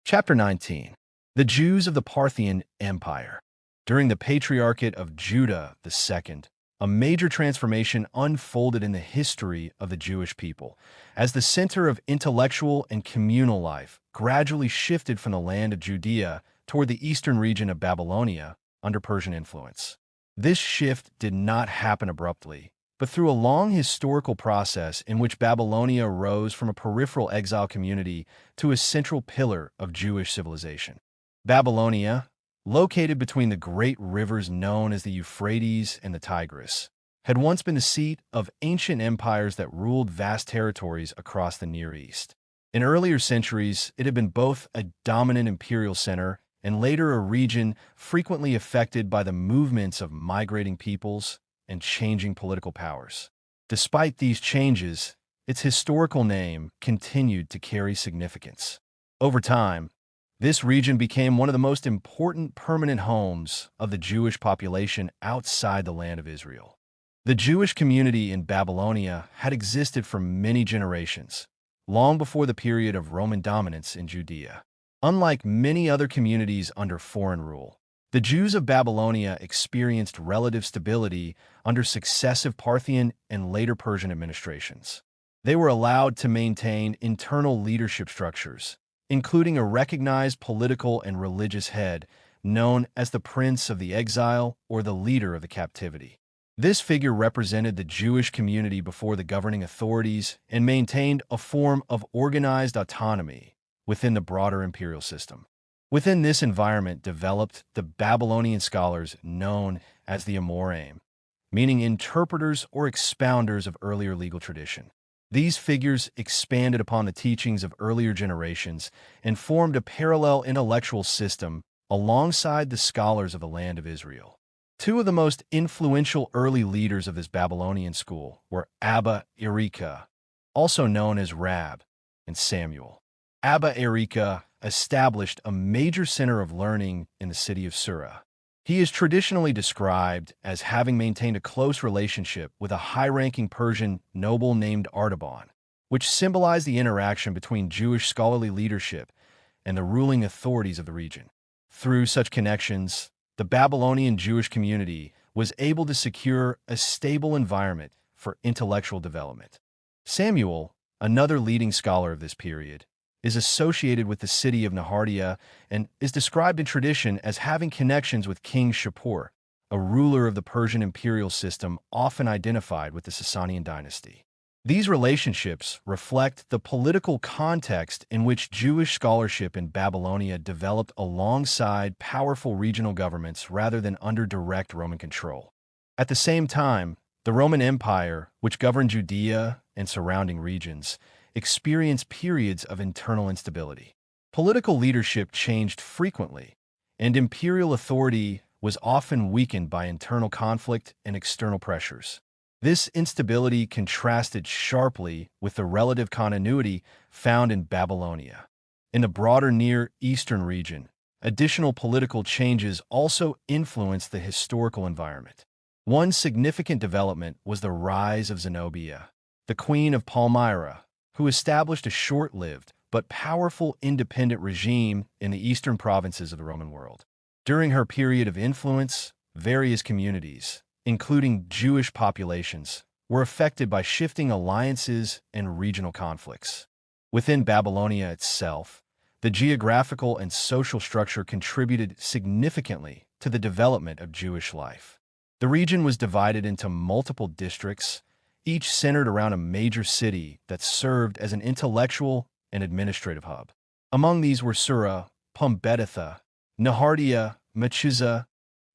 Chapter 19. The Jews of the Parthian Empire. During the Patriarchate of Judah II, a major transformation unfolded in the history of the Jewish people, as the center of intellectual and communal life gradually shifted from the land of Judea toward the eastern region of Babylonia under Persian influence. This shift did not happen abruptly, but through a long historical process in which Babylonia rose from a peripheral exile community to a central pillar of Jewish civilization. Babylonia, located between the great rivers known as the Euphrates and the Tigris, had once been the seat of ancient empires that ruled vast territories across the Near East. In earlier centuries, it had been both a dominant imperial center and later a region frequently affected by the movements of migrating peoples and changing political powers. Despite these changes, its historical name continued to carry significance. Over time, this region became one of the most important permanent homes of the Jewish population outside the land of Israel. The Jewish community in Babylonia had existed for many generations, long before the period of Roman dominance in Judea. Unlike many other communities under foreign rule, the Jews of Babylonia experienced relative stability under successive Parthian and later Persian administrations. They were allowed to maintain internal leadership structures, including a recognized political and religious head known as the Prince of the Exile or the leader of the captivity. This figure represented the Jewish community before the governing authorities and maintained a form of organized autonomy within the broader imperial system. Within this environment developed the Babylonian scholars known as the Amoraim, meaning interpreters or expounders of earlier legal tradition. These figures expanded upon the teachings of earlier generations and formed a parallel intellectual system alongside the scholars of the land of Israel. Two of the most influential early leaders of this Babylonian school were Abba Erika, also known as Rab, and Samuel. Abba Erika established a major center of learning in the city of Sura. He is traditionally described as having maintained a close relationship with a high-ranking Persian noble named Artaban, which symbolized the interaction between Jewish scholarly leadership and the ruling authorities of the region. Through such connections, the Babylonian Jewish community was able to secure a stable environment for intellectual development. Samuel, another leading scholar of this period, is associated with the city of Nehardea and is described in tradition as having connections with King Shapur, a ruler of the Persian imperial system often identified with the Sasanian dynasty. These relationships reflect the political context in which Jewish scholarship in Babylonia developed alongside powerful regional governments rather than under direct Roman control. At the same time, the Roman Empire, which governed Judea and surrounding regions, experienced periods of internal instability. Political leadership changed frequently, and imperial authority was often weakened by internal conflict and external pressures. This instability contrasted sharply with the relative continuity found in Babylonia. In the broader Near Eastern region, additional political changes also influenced the historical environment. One significant development was the rise of Zenobia, the Queen of Palmyra, who established a short-lived but powerful independent regime in the eastern provinces of the Roman world. During her period of influence, various communities, including Jewish populations, were affected by shifting alliances and regional conflicts. Within Babylonia itself, the geographical and social structure contributed significantly to the development of Jewish life. The region was divided into multiple districts, each centered around a major city that served as an intellectual and administrative hub. Among these were Sura, Pumbeditha, Nehardea, Mechiza,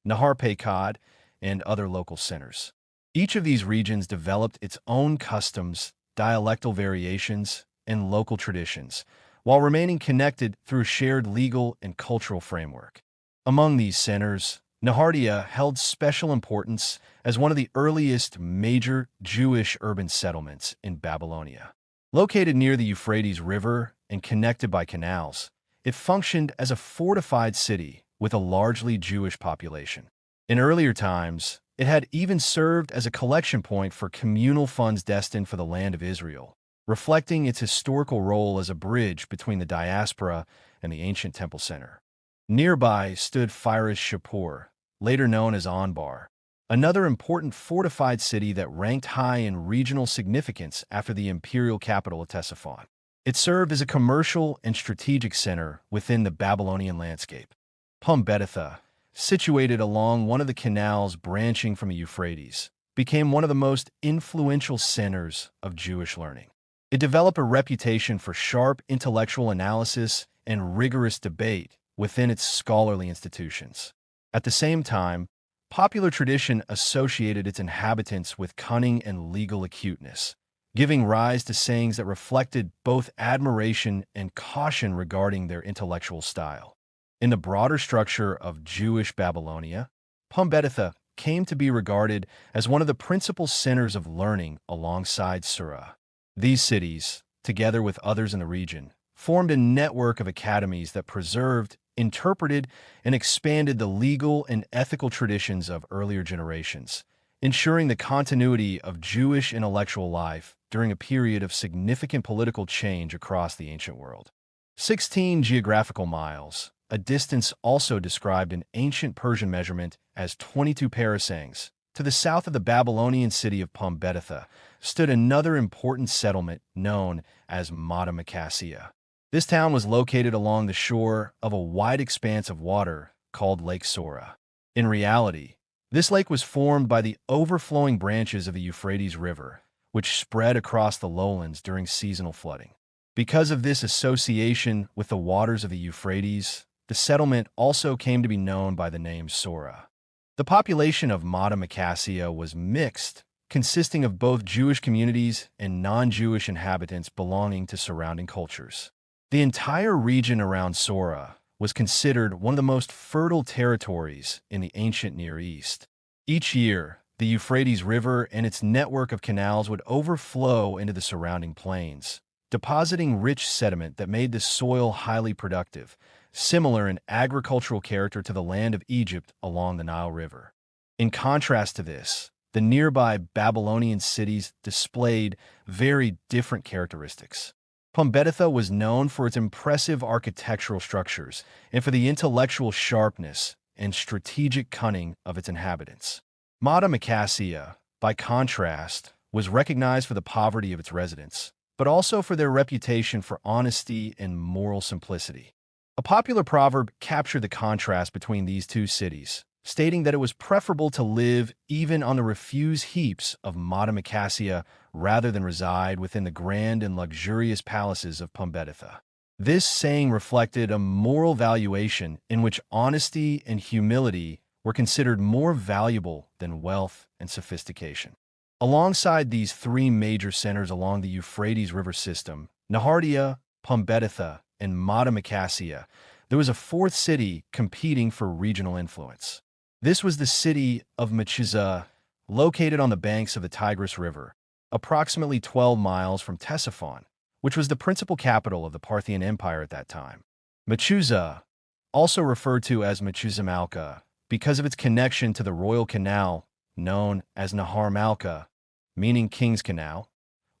Naharpekad, and other local centers. Each of these regions developed its own customs, dialectal variations, and local traditions, while remaining connected through a shared legal and cultural framework. Among these centers, Nehardea held special importance as one of the earliest major Jewish urban settlements in Babylonia. Located near the Euphrates River and connected by canals, it functioned as a fortified city with a largely Jewish population. In earlier times, it had even served as a collection point for communal funds destined for the land of Israel, reflecting its historical role as a bridge between the diaspora and the ancient temple center. Nearby stood Firouz Shapur, later known as Anbar, another important fortified city that ranked high in regional significance after the imperial capital of Ctesiphon. It served as a commercial and strategic center within the Babylonian landscape. Pumbeditha, situated along one of the canals branching from the Euphrates, became one of the most influential centers of Jewish learning. It developed a reputation for sharp intellectual analysis and rigorous debate within its scholarly institutions. At the same time, popular tradition associated its inhabitants with cunning and legal acuteness, giving rise to sayings that reflected both admiration and caution regarding their intellectual style. In the broader structure of Jewish Babylonia, Pumbeditha came to be regarded as one of the principal centers of learning alongside Sura. These cities, together with others in the region, formed a network of academies that preserved, interpreted, and expanded the legal and ethical traditions of earlier generations, ensuring the continuity of Jewish intellectual life during a period of significant political change across the ancient world. 16 geographical miles, a distance also described in ancient Persian measurement as 22 parasangs, to the south of the Babylonian city of Pumbeditha, stood another important settlement known as Matamakasia. This town was located along the shore of a wide expanse of water called Lake Sora. In reality, this lake was formed by the overflowing branches of the Euphrates River, which spread across the lowlands during seasonal flooding. Because of this association with the waters of the Euphrates, the settlement also came to be known by the name Sora. The population of Matamakasia was mixed, consisting of both Jewish communities and non-Jewish inhabitants belonging to surrounding cultures. The entire region around Sora was considered one of the most fertile territories in the ancient Near East. Each year, the Euphrates River and its network of canals would overflow into the surrounding plains, depositing rich sediment that made the soil highly productive, similar in agricultural character to the land of Egypt along the Nile River. In contrast to this, the nearby Babylonian cities displayed very different characteristics. Pumbeditha was known for its impressive architectural structures and for the intellectual sharpness and strategic cunning of its inhabitants. Matamakasia, by contrast, was recognized for the poverty of its residents, but also for their reputation for honesty and moral simplicity. A popular proverb captured the contrast between these two cities, stating that it was preferable to live even on the refuse heaps of Matamakasia rather than reside within the grand and luxurious palaces of Pumbeditha. This saying reflected a moral valuation in which honesty and humility were considered more valuable than wealth and sophistication. Alongside these three major centers along the Euphrates River system, Nahardia, Pumbeditha, and Matamakasia, there was a fourth city competing for regional influence. This was the city of Mechiza, located on the banks of the Tigris River, approximately 12 miles from Ctesiphon, which was the principal capital of the Parthian Empire at that time. Mechiza, also referred to as Mechiza Malka, because of its connection to the royal canal known as Nahar Malka, meaning King's Canal,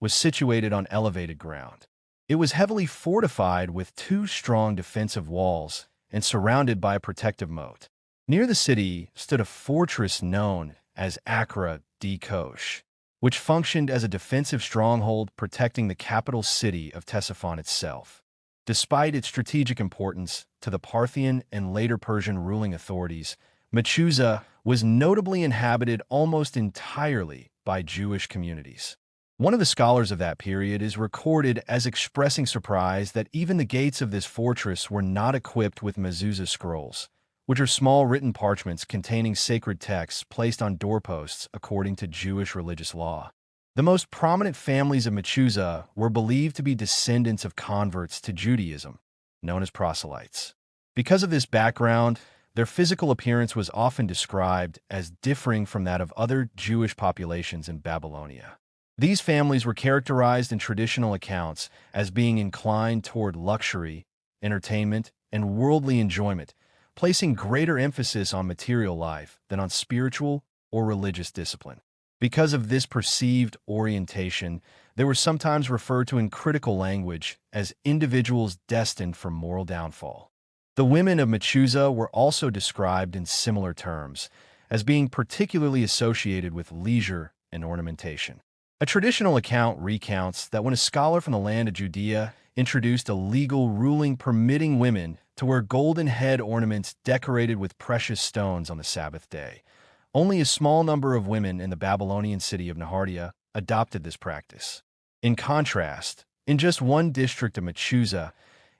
was situated on elevated ground. It was heavily fortified with two strong defensive walls and surrounded by a protective moat. Near the city stood a fortress known as Akra di Kosh, which functioned as a defensive stronghold protecting the capital city of Ctesiphon itself. Despite its strategic importance to the Parthian and later Persian ruling authorities, Mechiza was notably inhabited almost entirely by Jewish communities. One of the scholars of that period is recorded as expressing surprise that even the gates of this fortress were not equipped with mezuzah scrolls, which are small written parchments containing sacred texts placed on doorposts according to Jewish religious law. The most prominent families of Mechiza were believed to be descendants of converts to Judaism, known as proselytes. Because of this background, their physical appearance was often described as differing from that of other Jewish populations in Babylonia. These families were characterized in traditional accounts as being inclined toward luxury, entertainment, and worldly enjoyment, placing greater emphasis on material life than on spiritual or religious discipline. Because of this perceived orientation, they were sometimes referred to in critical language as individuals destined for moral downfall. The women of Mechuza were also described in similar terms, as being particularly associated with leisure and ornamentation. A traditional account recounts that when a scholar from the land of Judea introduced a legal ruling permitting women to wear golden head ornaments decorated with precious stones on the Sabbath day, only a small number of women in the Babylonian city of Nahardia adopted this practice. In contrast, in just one district of Mechuza,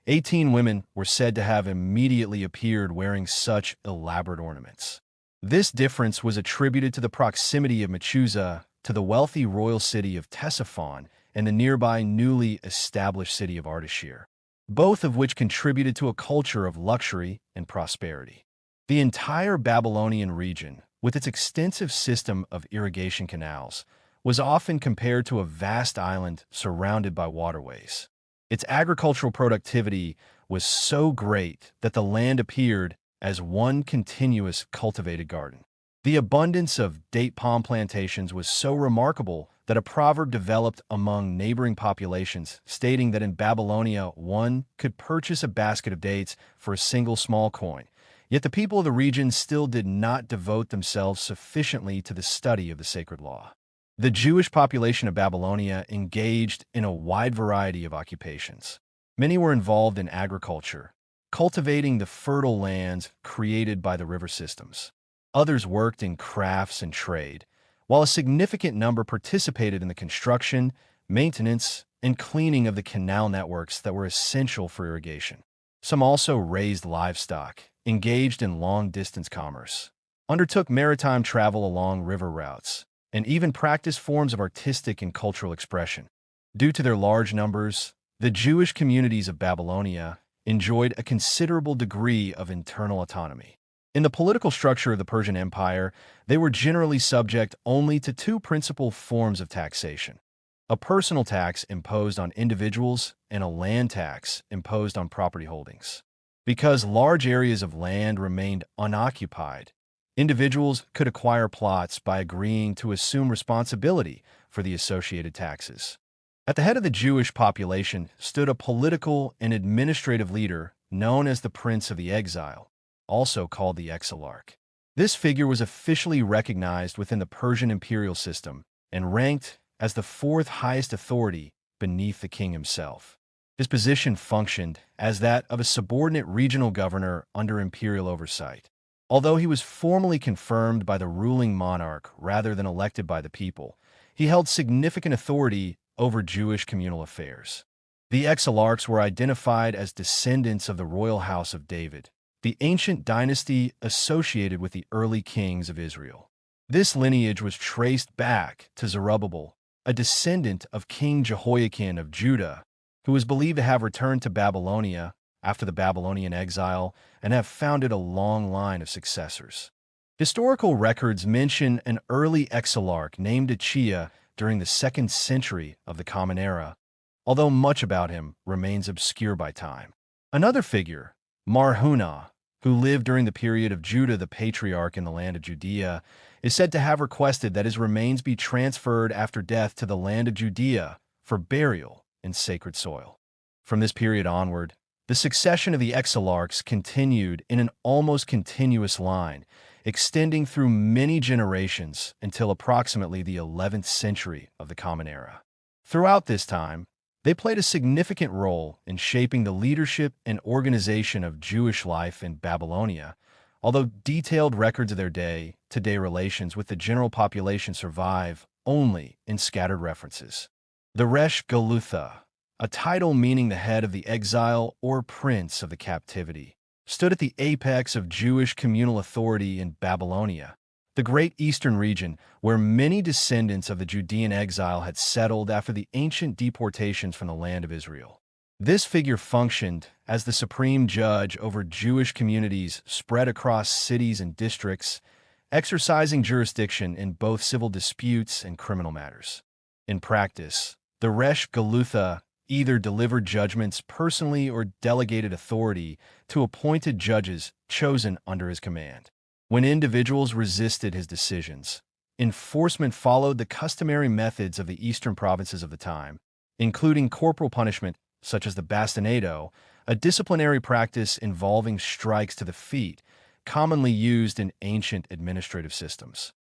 18 women were said to have immediately appeared wearing such elaborate ornaments. This difference was attributed to the proximity of Mechuza to the wealthy royal city of Ctesiphon and the nearby newly established city of Ardashir, both of which contributed to a culture of luxury and prosperity. The entire Babylonian region, with its extensive system of irrigation canals, was often compared to a vast island surrounded by waterways. Its agricultural productivity was so great that the land appeared as one continuous cultivated garden. The abundance of date palm plantations was so remarkable that a proverb developed among neighboring populations stating that in Babylonia one could purchase a basket of dates for a single small coin. Yet the people of the region still did not devote themselves sufficiently to the study of the sacred law. The Jewish population of Babylonia engaged in a wide variety of occupations. Many were involved in agriculture, cultivating the fertile lands created by the river systems. Others worked in crafts and trade, while a significant number participated in the construction, maintenance, and cleaning of the canal networks that were essential for irrigation. Some also raised livestock, engaged in long-distance commerce, undertook maritime travel along river routes, and even practiced forms of artistic and cultural expression. Due to their large numbers, the Jewish communities of Babylonia enjoyed a considerable degree of internal autonomy. In the political structure of the Persian Empire, they were generally subject only to two principal forms of taxation: a personal tax imposed on individuals and a land tax imposed on property holdings. Because large areas of land remained unoccupied, individuals could acquire plots by agreeing to assume responsibility for the associated taxes. At the head of the Jewish population stood a political and administrative leader known as the Prince of the Exile, also called the Exilarch. This figure was officially recognized within the Persian imperial system and ranked as the fourth highest authority beneath the king himself. His position functioned as that of a subordinate regional governor under imperial oversight. Although he was formally confirmed by the ruling monarch rather than elected by the people, he held significant authority over Jewish communal affairs. The Exilarchs were identified as descendants of the royal house of David, the ancient dynasty associated with the early kings of Israel. This lineage was traced back to Zerubbabel, a descendant of King Jehoiakim of Judah, who was believed to have returned to Babylonia after the Babylonian exile and have founded a long line of successors. Historical records mention an early exilarch named Achiah during the 2nd century of the Common Era, although much about him remains obscure by time. Another figure, Marhunah, who lived during the period of Judah the Patriarch in the land of Judea, is said to have requested that his remains be transferred after death to the land of Judea for burial in sacred soil. From this period onward, the succession of the exilarchs continued in an almost continuous line, extending through many generations until approximately the 11th century of the Common Era. Throughout this time, they played a significant role in shaping the leadership and organization of Jewish life in Babylonia, although detailed records of their day-to-day relations with the general population survive only in scattered references. The Resh Galutha, a title meaning the head of the exile or prince of the captivity, stood at the apex of Jewish communal authority in Babylonia, the great eastern region where many descendants of the Judean exile had settled after the ancient deportations from the land of Israel. This figure functioned as the supreme judge over Jewish communities spread across cities and districts, exercising jurisdiction in both civil disputes and criminal matters. In practice, the Resh Galutha either delivered judgments personally or delegated authority to appointed judges chosen under his command. When individuals resisted his decisions, enforcement followed the customary methods of the eastern provinces of the time, including corporal punishment, such as the bastinado, a disciplinary practice involving strikes to the feet, commonly used in ancient administrative systems.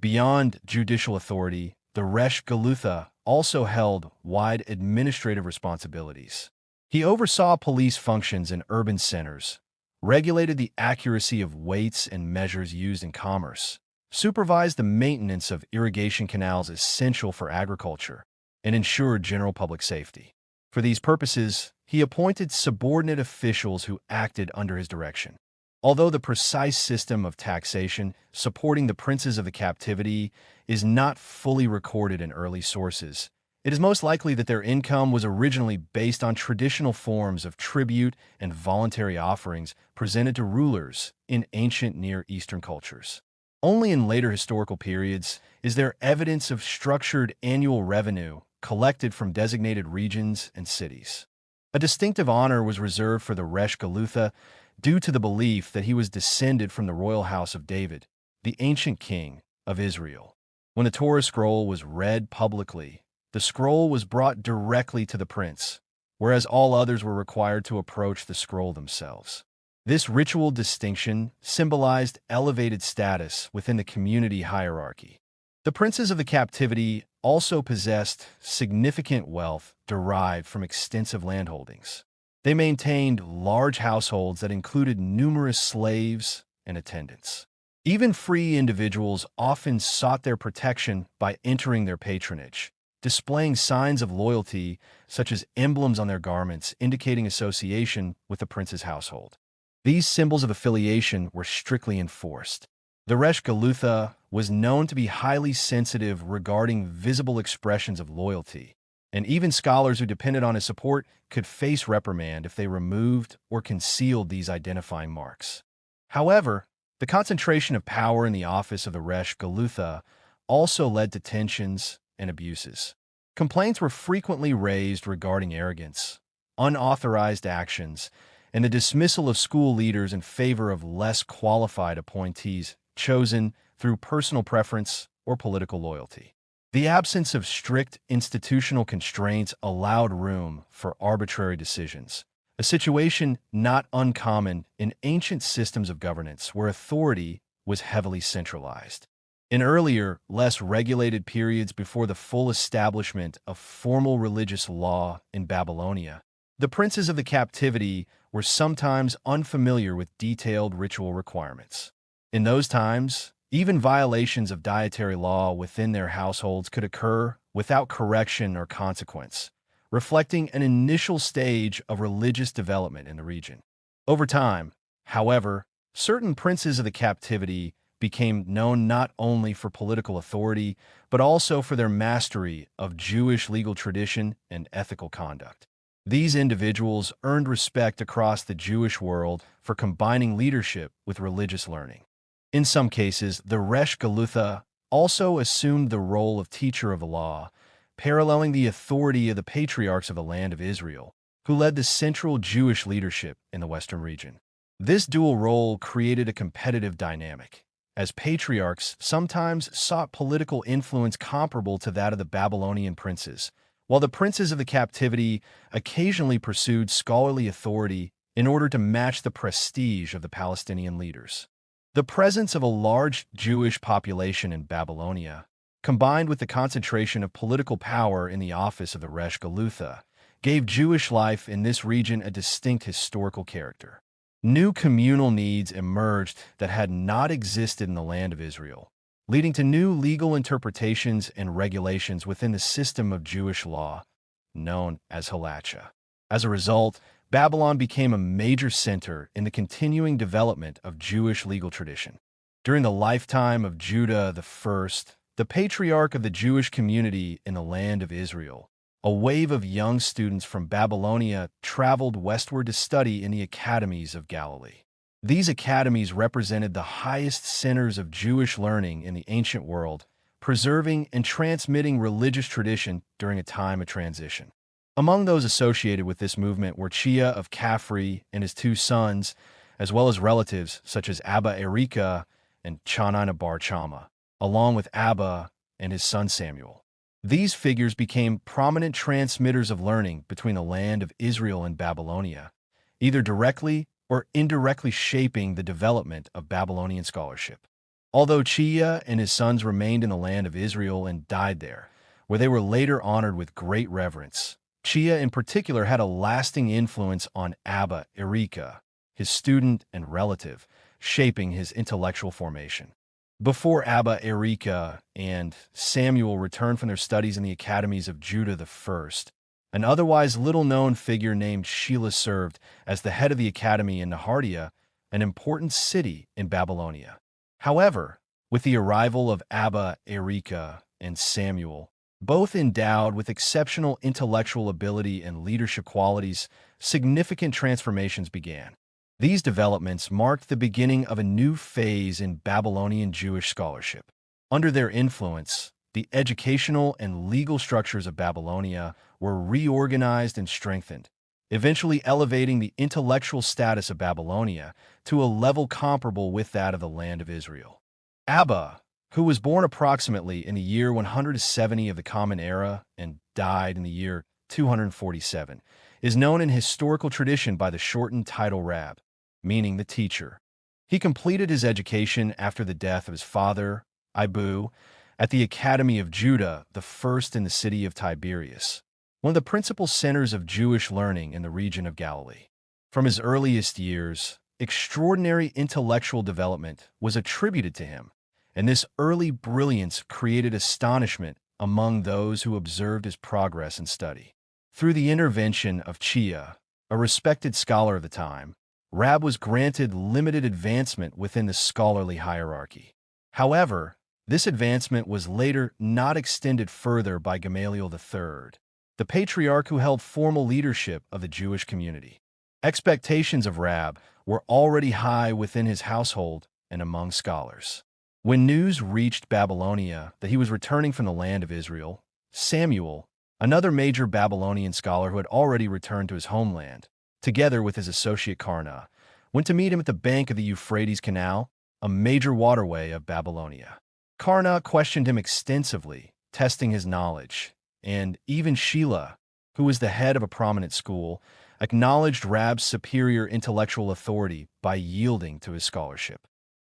Beyond judicial authority, the Resh Galutha also held wide administrative responsibilities. He oversaw police functions in urban centers, regulated the accuracy of weights and measures used in commerce, supervised the maintenance of irrigation canals essential for agriculture, and ensured general public safety. For these purposes, he appointed subordinate officials who acted under his direction. Although the precise system of taxation supporting the princes of the captivity is not fully recorded in early sources, it is most likely that their income was originally based on traditional forms of tribute and voluntary offerings presented to rulers in ancient Near Eastern cultures. Only in later historical periods is there evidence of structured annual revenue collected from designated regions and cities. A distinctive honor was reserved for the Resh Galutha due to the belief that he was descended from the royal house of David, the ancient king of Israel. When the Torah scroll was read publicly, the scroll was brought directly to the prince, whereas all others were required to approach the scroll themselves. This ritual distinction symbolized elevated status within the community hierarchy. The princes of the captivity also possessed significant wealth derived from extensive landholdings. They maintained large households that included numerous slaves and attendants. Even free individuals often sought their protection by entering their patronage, displaying signs of loyalty such as emblems on their garments indicating association with the prince's household. These symbols of affiliation were strictly enforced. The Resh Galutha was known to be highly sensitive regarding visible expressions of loyalty, and even scholars who depended on his support could face reprimand if they removed or concealed these identifying marks. However, the concentration of power in the office of the Resh Galutha also led to tensions and abuses. Complaints were frequently raised regarding arrogance, unauthorized actions, and the dismissal of school leaders in favor of less qualified appointees chosen through personal preference or political loyalty. The absence of strict institutional constraints allowed room for arbitrary decisions, a situation not uncommon in ancient systems of governance where authority was heavily centralized. In earlier, less regulated periods before the full establishment of formal religious law in Babylonia, the princes of the captivity were sometimes unfamiliar with detailed ritual requirements. In those times, even violations of dietary law within their households could occur without correction or consequence, reflecting an initial stage of religious development in the region. Over time, however, certain princes of the captivity became known not only for political authority, but also for their mastery of Jewish legal tradition and ethical conduct. These individuals earned respect across the Jewish world for combining leadership with religious learning. In some cases, the Resh Galutha also assumed the role of teacher of the law, paralleling the authority of the patriarchs of the land of Israel, who led the central Jewish leadership in the Western region. This dual role created a competitive dynamic, as patriarchs sometimes sought political influence comparable to that of the Babylonian princes, while the princes of the captivity occasionally pursued scholarly authority in order to match the prestige of the Palestinian leaders. The presence of a large Jewish population in Babylonia, combined with the concentration of political power in the office of the Resh Galutha, gave Jewish life in this region a distinct historical character. New communal needs emerged that had not existed in the land of Israel, leading to new legal interpretations and regulations within the system of Jewish law, known as halacha. As a result, Babylon became a major center in the continuing development of Jewish legal tradition. During the lifetime of Judah I, the patriarch of the Jewish community in the land of Israel, a wave of young students from Babylonia traveled westward to study in the academies of Galilee. These academies represented the highest centers of Jewish learning in the ancient world, preserving and transmitting religious tradition during a time of transition. Among those associated with this movement were Chia of Caphri and his two sons, as well as relatives such as Abba Erika and Chanina Bar Chama. along with Abba and his son Samuel. These figures became prominent transmitters of learning between the land of Israel and Babylonia, either directly or indirectly shaping the development of Babylonian scholarship. Although Chia and his sons remained in the land of Israel and died there, where they were later honored with great reverence, Chia in particular had a lasting influence on Abba Erika, his student and relative, shaping his intellectual formation. Before Abba Erika and Samuel returned from their studies in the academies of Judah I, an otherwise little-known figure named Sheila served as the head of the academy in Nehartia, an important city in Babylonia. However, with the arrival of Abba Erika and Samuel, both endowed with exceptional intellectual ability and leadership qualities, significant transformations began. These developments marked the beginning of a new phase in Babylonian Jewish scholarship. Under their influence, the educational and legal structures of Babylonia were reorganized and strengthened, eventually elevating the intellectual status of Babylonia to a level comparable with that of the land of Israel. Abba, who was born approximately in the year 170 of the Common Era and died in the year 247, is known in historical tradition by the shortened title Rab, meaning the teacher. He completed his education after the death of his father, Ibu, at the Academy of Judah, the first in the city of Tiberias, one of the principal centers of Jewish learning in the region of Galilee. From his earliest years, extraordinary intellectual development was attributed to him, and this early brilliance created astonishment among those who observed his progress and study. Through the intervention of Chia, a respected scholar of the time, Rab was granted limited advancement within the scholarly hierarchy. However, this advancement was later not extended further by Gamaliel III, the patriarch who held formal leadership of the Jewish community. Expectations of Rab were already high within his household and among scholars. When news reached Babylonia that he was returning from the land of Israel, Samuel, another major Babylonian scholar who had already returned to his homeland, together with his associate Karna, went to meet him at the bank of the Euphrates Canal, a major waterway of Babylonia. Karna questioned him extensively, testing his knowledge, and even Sheila, who was the head of a prominent school, acknowledged Rab's superior intellectual authority by yielding to his scholarship.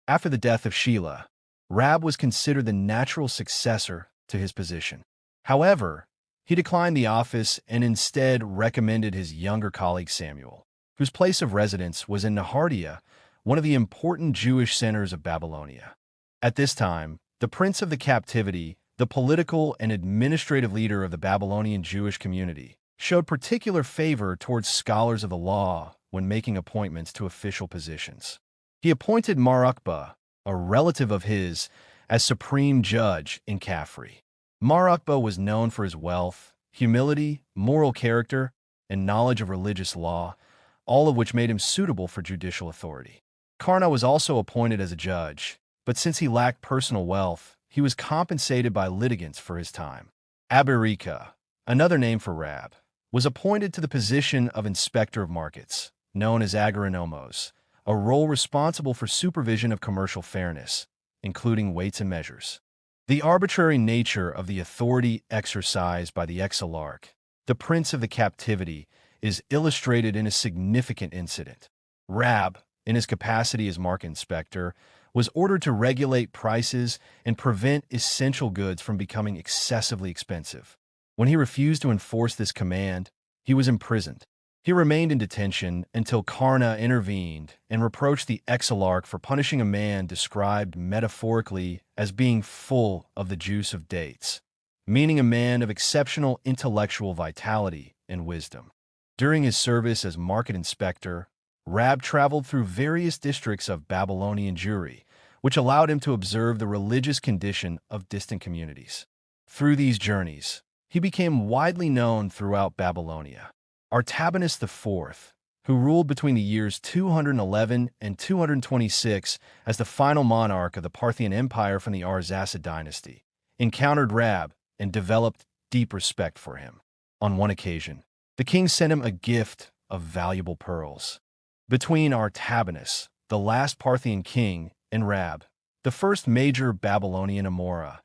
After the death of Sheila, Rab was considered the natural successor to his position. However, he declined the office and instead recommended his younger colleague Samuel, whose place of residence was in Nehartia, one of the important Jewish centers of Babylonia. At this time, the prince of the captivity, the political and administrative leader of the Babylonian Jewish community, showed particular favor towards scholars of the law when making appointments to official positions. He appointed Mar Ukba, a relative of his, as supreme judge in Caphri. Mar Ukba was known for his wealth, humility, moral character, and knowledge of religious law, all of which made him suitable for judicial authority. Karna was also appointed as a judge, but since he lacked personal wealth, he was compensated by litigants for his time. Aberika, another name for Rab, was appointed to the position of inspector of markets, known as agronomos, a role responsible for supervision of commercial fairness, including weights and measures. The arbitrary nature of the authority exercised by the exilarch, the prince of the captivity, is illustrated in a significant incident. Rab, in his capacity as market inspector, was ordered to regulate prices and prevent essential goods from becoming excessively expensive. When he refused to enforce this command, he was imprisoned. He remained in detention until Karna intervened and reproached the exilarch for punishing a man described metaphorically as being full of the juice of dates, meaning a man of exceptional intellectual vitality and wisdom. During his service as market inspector, Rab traveled through various districts of Babylonian Jewry, which allowed him to observe the religious condition of distant communities. Through these journeys, he became widely known throughout Babylonia. Artabanus IV, who ruled between the years 211 and 226 as the final monarch of the Parthian Empire from the Arsacids dynasty, encountered Rab and developed deep respect for him. On one occasion, the king sent him a gift of valuable pearls. Between Artabanus, the last Parthian king, and Rab, the first major Babylonian Amora,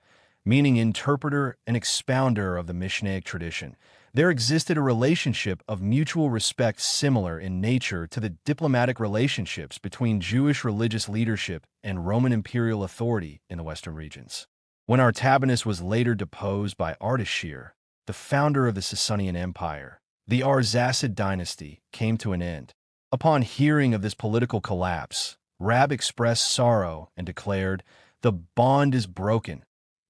meaning interpreter and expounder of the Mishnaic tradition. There existed a relationship of mutual respect similar in nature to the diplomatic relationships between Jewish religious leadership and Roman imperial authority in the western regions. When Artabanus was later deposed by Ardashir, the founder of the Sasanian Empire, the Arsacid dynasty came to an end. Upon hearing of this political collapse, Rab expressed sorrow and declared, "The bond is broken,"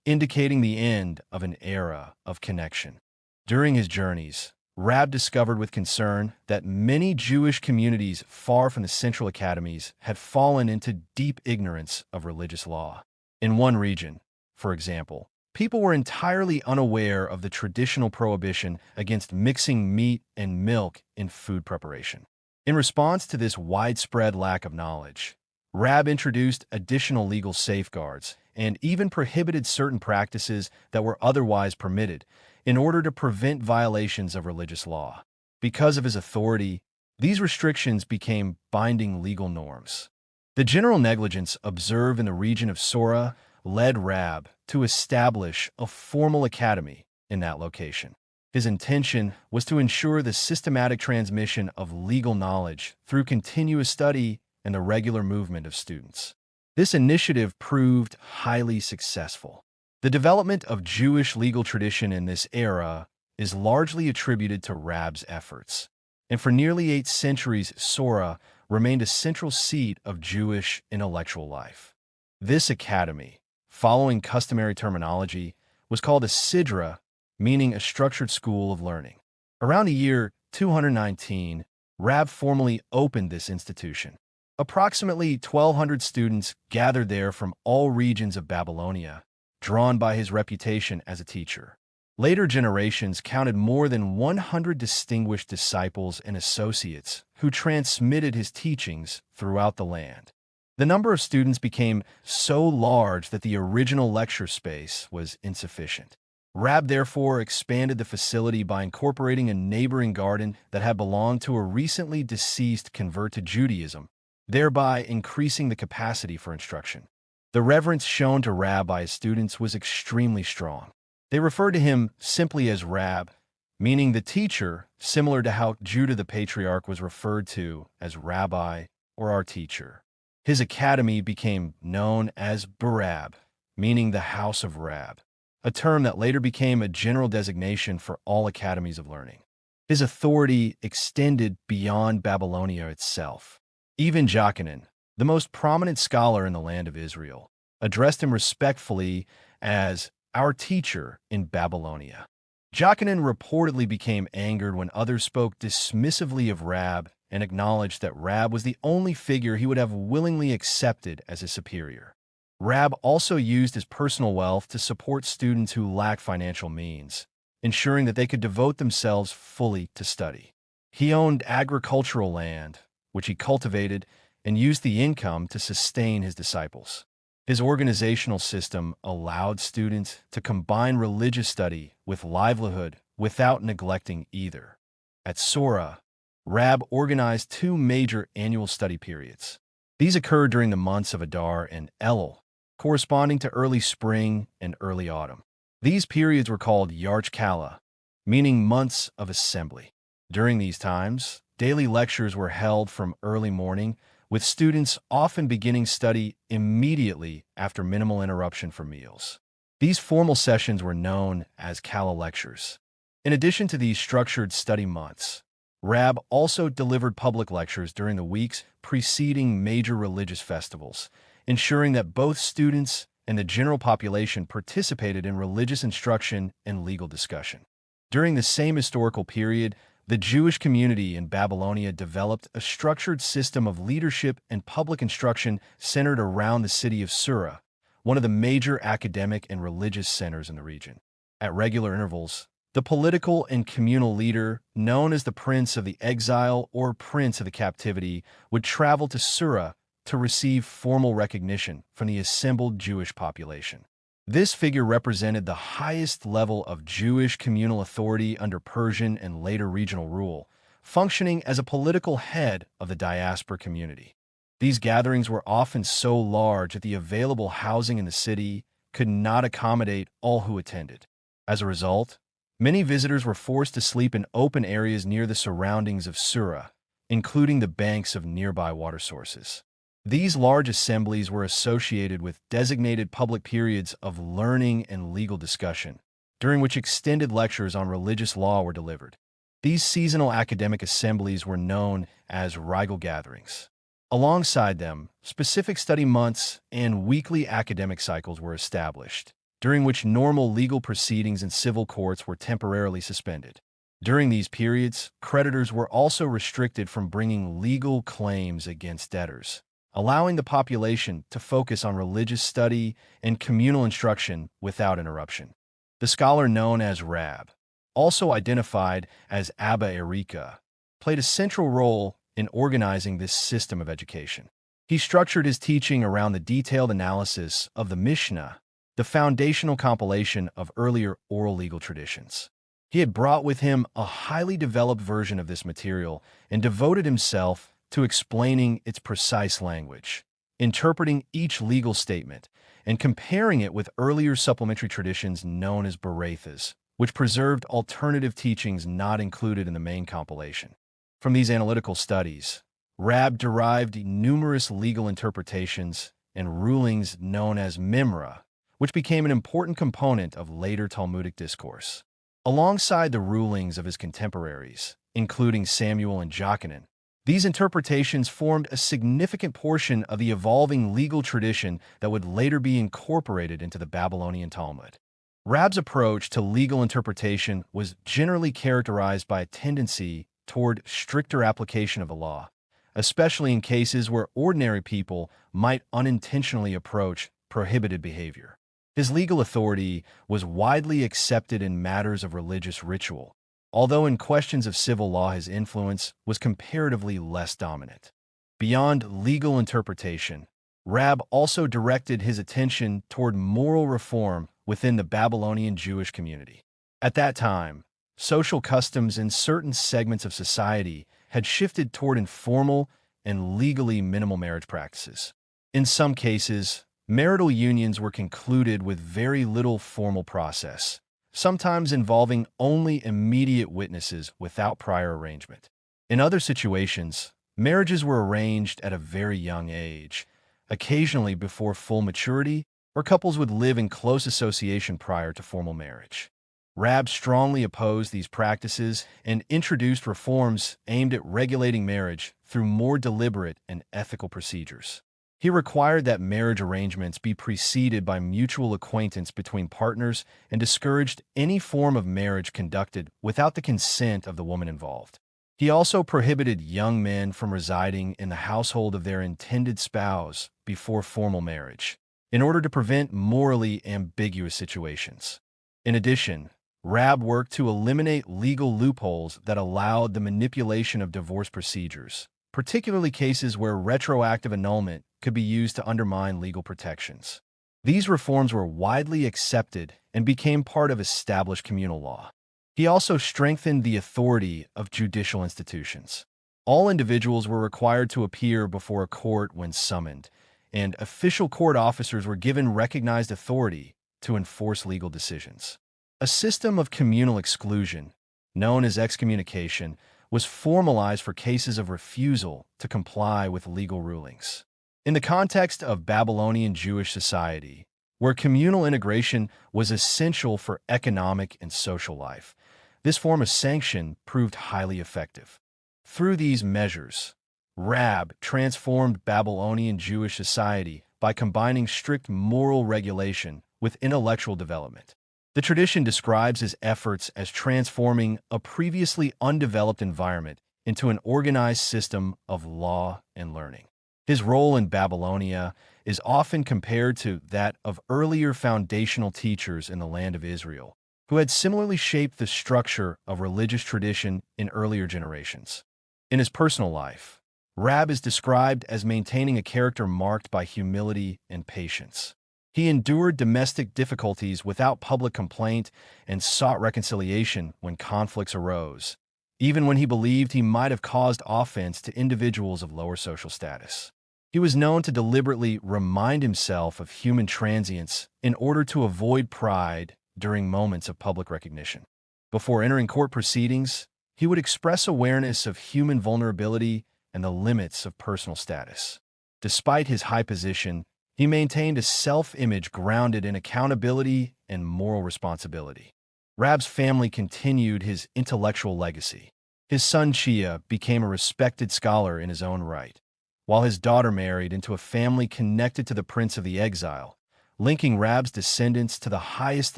indicating the end of an era of connection. During his journeys, Rab discovered with concern that many Jewish communities far from the central academies had fallen into deep ignorance of religious law. In one region, for example, people were entirely unaware of the traditional prohibition against mixing meat and milk in food preparation. In response to this widespread lack of knowledge, Rab introduced additional legal safeguards and even prohibited certain practices that were otherwise permitted in order to prevent violations of religious law. Because of his authority, these restrictions became binding legal norms. The general negligence observed in the region of Sora led Rab to establish a formal academy in that location. His intention was to ensure the systematic transmission of legal knowledge through continuous study and the regular movement of students. This initiative proved highly successful. The development of Jewish legal tradition in this era is largely attributed to Rab's efforts, and for nearly 8 centuries, Sora remained a central seat of Jewish intellectual life. This academy, following customary terminology, was called a sidra, meaning a structured school of learning. Around the year 219, Rab formally opened this institution. Approximately 1,200 students gathered there from all regions of Babylonia, drawn by his reputation as a teacher. Later generations counted more than 100 distinguished disciples and associates who transmitted his teachings throughout the land. The number of students became so large that the original lecture space was insufficient. Rab therefore expanded the facility by incorporating a neighboring garden that had belonged to a recently deceased convert to Judaism, thereby increasing the capacity for instruction. The reverence shown to Rab by his students was extremely strong. They referred to him simply as Rab, meaning the teacher, similar to how Judah the patriarch was referred to as Rabbi or our teacher. His academy became known as Barab, meaning the house of Rab, a term that later became a general designation for all academies of learning. His authority extended beyond Babylonia itself. Even Jokhanan, the most prominent scholar in the land of Israel, addressed him respectfully as our teacher in Babylonia. Jokhanan reportedly became angered when others spoke dismissively of Rab and acknowledged that Rab was the only figure he would have willingly accepted as his superior. Rab also used his personal wealth to support students who lacked financial means, ensuring that they could devote themselves fully to study. He owned agricultural land, which he cultivated and used the income to sustain his disciples. His organizational system allowed students to combine religious study with livelihood without neglecting either. At Sora, Rab organized 2 major annual study periods. These occurred during the months of Adar and Elul, corresponding to early spring and early autumn. These periods were called Yarch Kala, meaning months of assembly. During these times, daily lectures were held from early morning, with students often beginning study immediately after minimal interruption for meals. These formal sessions were known as Kala lectures. In addition to these structured study months, Rab also delivered public lectures during the weeks preceding major religious festivals, ensuring that both students and the general population participated in religious instruction and legal discussion. During the same historical period, the Jewish community in Babylonia developed a structured system of leadership and public instruction centered around the city of Sura, one of the major academic and religious centers in the region. At regular intervals, the political and communal leader, known as the Prince of the Exile or Prince of the Captivity, would travel to Sura to receive formal recognition from the assembled Jewish population. This figure represented the highest level of Jewish communal authority under Persian and later regional rule, functioning as a political head of the diaspora community. These gatherings were often so large that the available housing in the city could not accommodate all who attended. As a result, many visitors were forced to sleep in open areas near the surroundings of Sura, including the banks of nearby water sources. These large assemblies were associated with designated public periods of learning and legal discussion, during which extended lectures on religious law were delivered. These seasonal academic assemblies were known as regal gatherings. Alongside them, specific study months and weekly academic cycles were established, during which normal legal proceedings in civil courts were temporarily suspended. During these periods, creditors were also restricted from bringing legal claims against debtors, allowing the population to focus on religious study and communal instruction without interruption. The scholar known as Rab, also identified as Abba Erika, played a central role in organizing this system of education. He structured his teaching around the detailed analysis of the Mishnah, the foundational compilation of earlier oral legal traditions. He had brought with him a highly developed version of this material and devoted himself to explaining its precise language, interpreting each legal statement, and comparing it with earlier supplementary traditions known as Barathas, which preserved alternative teachings not included in the main compilation. From these analytical studies, Rab derived numerous legal interpretations and rulings known as Mimra, which became an important component of later Talmudic discourse. Alongside the rulings of his contemporaries, including Samuel and Jokhanan, these interpretations formed a significant portion of the evolving legal tradition that would later be incorporated into the Babylonian Talmud. Rab's approach to legal interpretation was generally characterized by a tendency toward stricter application of the law, especially in cases where ordinary people might unintentionally approach prohibited behavior. His legal authority was widely accepted in matters of religious ritual, although in questions of civil law his influence was comparatively less dominant. Beyond legal interpretation, Rab also directed his attention toward moral reform within the Babylonian Jewish community. At that time, social customs in certain segments of society had shifted toward informal and legally minimal marriage practices. In some cases, marital unions were concluded with very little formal process, sometimes involving only immediate witnesses without prior arrangement. In other situations, marriages were arranged at a very young age, occasionally before full maturity, or couples would live in close association prior to formal marriage. Rab strongly opposed these practices and introduced reforms aimed at regulating marriage through more deliberate and ethical procedures. He required that marriage arrangements be preceded by mutual acquaintance between partners and discouraged any form of marriage conducted without the consent of the woman involved. He also prohibited young men from residing in the household of their intended spouse before formal marriage, in order to prevent morally ambiguous situations. In addition, Rab worked to eliminate legal loopholes that allowed the manipulation of divorce procedures, particularly cases where retroactive annulment could be used to undermine legal protections. These reforms were widely accepted and became part of established communal law. He also strengthened the authority of judicial institutions. All individuals were required to appear before a court when summoned, and official court officers were given recognized authority to enforce legal decisions. A system of communal exclusion, known as excommunication, was formalized for cases of refusal to comply with legal rulings. In the context of Babylonian Jewish society, where communal integration was essential for economic and social life, this form of sanction proved highly effective. Through these measures, Rab transformed Babylonian Jewish society by combining strict moral regulation with intellectual development. The tradition describes his efforts as transforming a previously undeveloped environment into an organized system of law and learning. His role in Babylonia is often compared to that of earlier foundational teachers in the land of Israel, who had similarly shaped the structure of religious tradition in earlier generations. In his personal life, Rab is described as maintaining a character marked by humility and patience. He endured domestic difficulties without public complaint and sought reconciliation when conflicts arose, even when he believed he might have caused offense to individuals of lower social status. He was known to deliberately remind himself of human transience in order to avoid pride during moments of public recognition. Before entering court proceedings, he would express awareness of human vulnerability and the limits of personal status. Despite his high position, he maintained a self-image grounded in accountability and moral responsibility. Rab's family continued his intellectual legacy. His son Chia became a respected scholar in his own right, while his daughter married into a family connected to the Prince of the Exile, linking Rab's descendants to the highest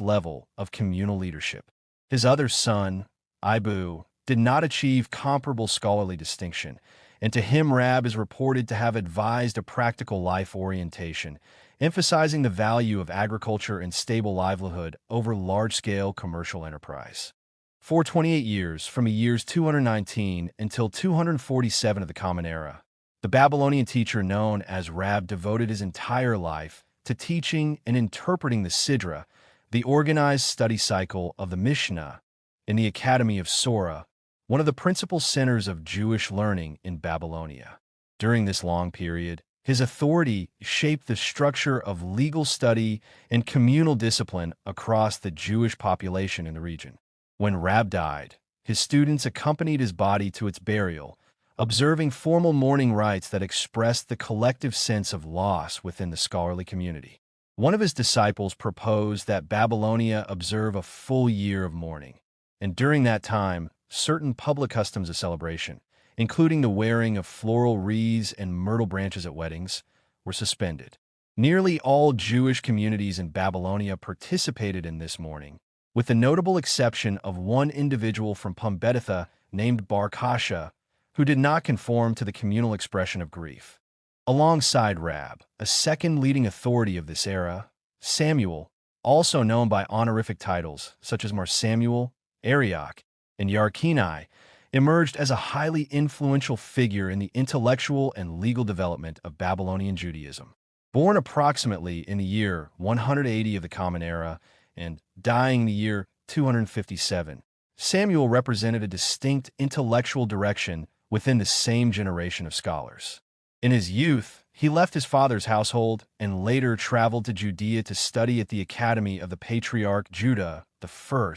level of communal leadership. His other son, Ibu, did not achieve comparable scholarly distinction, and to him Rab is reported to have advised a practical life orientation, emphasizing the value of agriculture and stable livelihood over large-scale commercial enterprise. For 28 years, from the years 219 until 247 of the Common Era, the Babylonian teacher known as Rab devoted his entire life to teaching and interpreting the Sidra, the organized study cycle of the Mishnah, in the Academy of Sora, one of the principal centers of Jewish learning in Babylonia. During this long period, his authority shaped the structure of legal study and communal discipline across the Jewish population in the region. When Rab died, his students accompanied his body to its burial, observing formal mourning rites that expressed the collective sense of loss within the scholarly community. One of his disciples proposed that Babylonia observe a full year of mourning, and during that time, certain public customs of celebration, including the wearing of floral wreaths and myrtle branches at weddings, were suspended. Nearly all Jewish communities in Babylonia participated in this mourning, with the notable exception of one individual from Pumbeditha named Bar Kasha, who did not conform to the communal expression of grief. Alongside Rab, a second leading authority of this era, Samuel, also known by honorific titles such as Mar Samuel, Arioch, and Yarkini, emerged as a highly influential figure in the intellectual and legal development of Babylonian Judaism. Born approximately in the year 180 of the Common Era and dying in the year 257, Samuel represented a distinct intellectual direction within the same generation of scholars. In his youth, he left his father's household and later traveled to Judea to study at the academy of the Patriarch Judah I,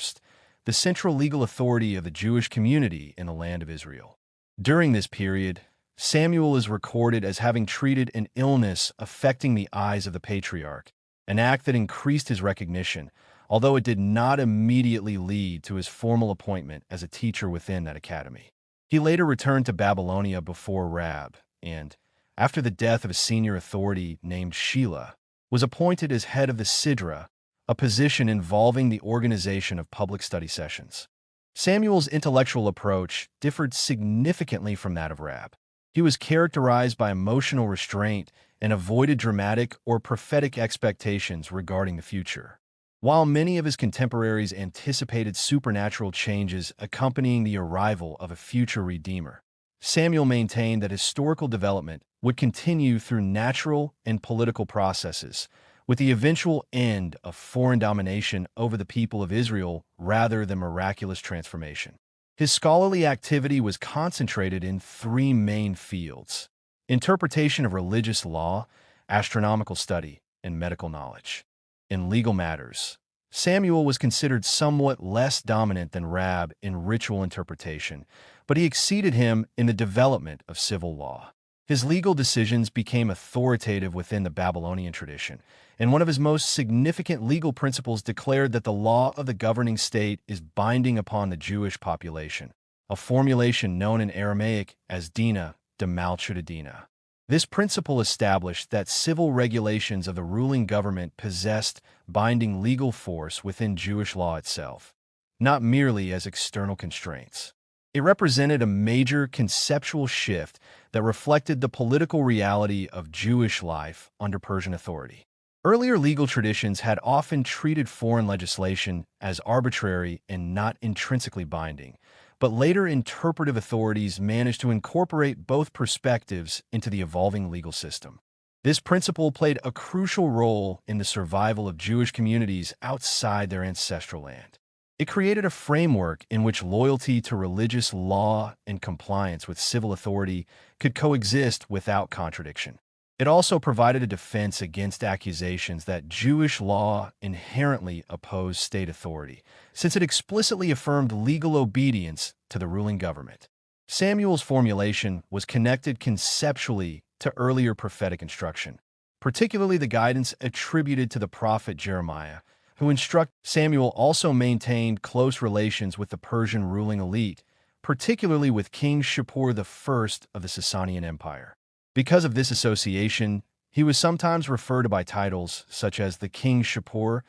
the central legal authority of the Jewish community in the land of Israel. During this period, Samuel is recorded as having treated an illness affecting the eyes of the patriarch, an act that increased his recognition, although it did not immediately lead to his formal appointment as a teacher within that academy. He later returned to Babylonia before Rab, and, after the death of a senior authority named Shelah, was appointed as head of the Sidra, a position involving the organization of public study sessions. Samuel's intellectual approach differed significantly from that of Rab. He was characterized by emotional restraint and avoided dramatic or prophetic expectations regarding the future. While many of his contemporaries anticipated supernatural changes accompanying the arrival of a future Redeemer, Samuel maintained that historical development would continue through natural and political processes, with the eventual end of foreign domination over the people of Israel rather than miraculous transformation. His scholarly activity was concentrated in three main fields: interpretation of religious law, astronomical study, and medical knowledge. In legal matters, Samuel was considered somewhat less dominant than Rab in ritual interpretation, but he exceeded him in the development of civil law. His legal decisions became authoritative within the Babylonian tradition, and one of his most significant legal principles declared that the law of the governing state is binding upon the Jewish population, a formulation known in Aramaic as dina de malchutadina. This principle established that civil regulations of the ruling government possessed binding legal force within Jewish law itself, not merely as external constraints. It represented a major conceptual shift that reflected the political reality of Jewish life under Persian authority. Earlier legal traditions had often treated foreign legislation as arbitrary and not intrinsically binding, but later interpretive authorities managed to incorporate both perspectives into the evolving legal system. This principle played a crucial role in the survival of Jewish communities outside their ancestral land. It created a framework in which loyalty to religious law and compliance with civil authority could coexist without contradiction. It also provided a defense against accusations that Jewish law inherently opposed state authority, since it explicitly affirmed legal obedience to the ruling government. Samuel's formulation was connected conceptually to earlier prophetic instruction, particularly the guidance attributed to the prophet Jeremiah, who instructed. Samuel also maintained close relations with the Persian ruling elite, particularly with King Shapur I of the Sasanian Empire. Because of this association, he was sometimes referred to by titles such as the King Shapur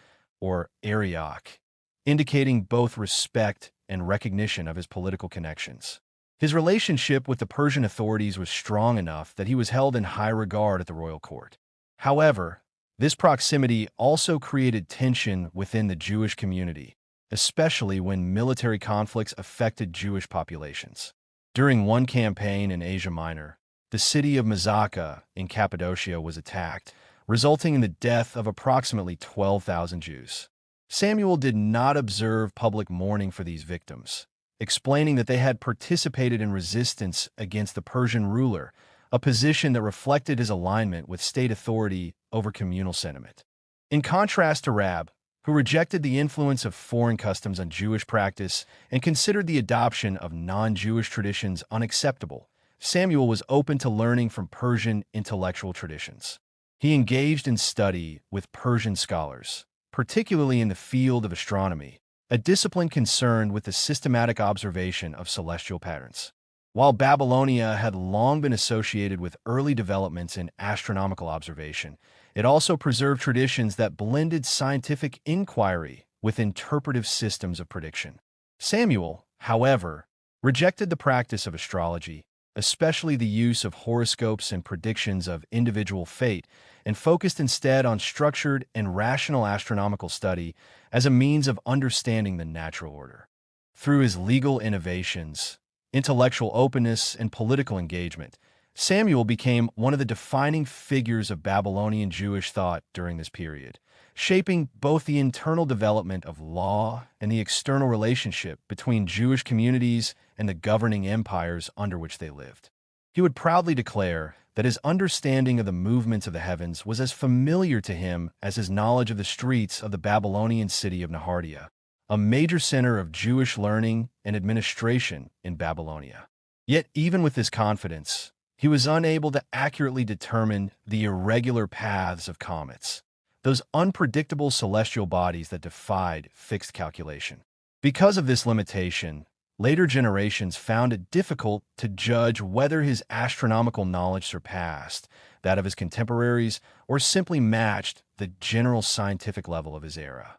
or Arioch, indicating both respect and recognition of his political connections. His relationship with the Persian authorities was strong enough that he was held in high regard at the royal court. However, this proximity also created tension within the Jewish community, especially when military conflicts affected Jewish populations. During one campaign in Asia Minor, the city of Mazacca in Cappadocia was attacked, resulting in the death of approximately 12,000 Jews. Samuel did not observe public mourning for these victims, explaining that they had participated in resistance against the Persian ruler, a position that reflected his alignment with state authority over communal sentiment. In contrast to Rab, who rejected the influence of foreign customs on Jewish practice and considered the adoption of non-Jewish traditions unacceptable, Samuel was open to learning from Persian intellectual traditions. He engaged in study with Persian scholars, particularly in the field of astronomy, a discipline concerned with the systematic observation of celestial patterns. While Babylonia had long been associated with early developments in astronomical observation, it also preserved traditions that blended scientific inquiry with interpretive systems of prediction. Samuel, however, rejected the practice of astrology, especially the use of horoscopes and predictions of individual fate, and focused instead on structured and rational astronomical study as a means of understanding the natural order. Through his legal innovations, intellectual openness, and political engagement, Samuel became one of the defining figures of Babylonian Jewish thought during this period, shaping both the internal development of law and the external relationship between Jewish communities and the governing empires under which they lived. He would proudly declare that his understanding of the movements of the heavens was as familiar to him as his knowledge of the streets of the Babylonian city of Nehardea, a major center of Jewish learning and administration in Babylonia. Yet even with this confidence, he was unable to accurately determine the irregular paths of comets, those unpredictable celestial bodies that defied fixed calculation. Because of this limitation, later generations found it difficult to judge whether his astronomical knowledge surpassed that of his contemporaries or simply matched the general scientific level of his era.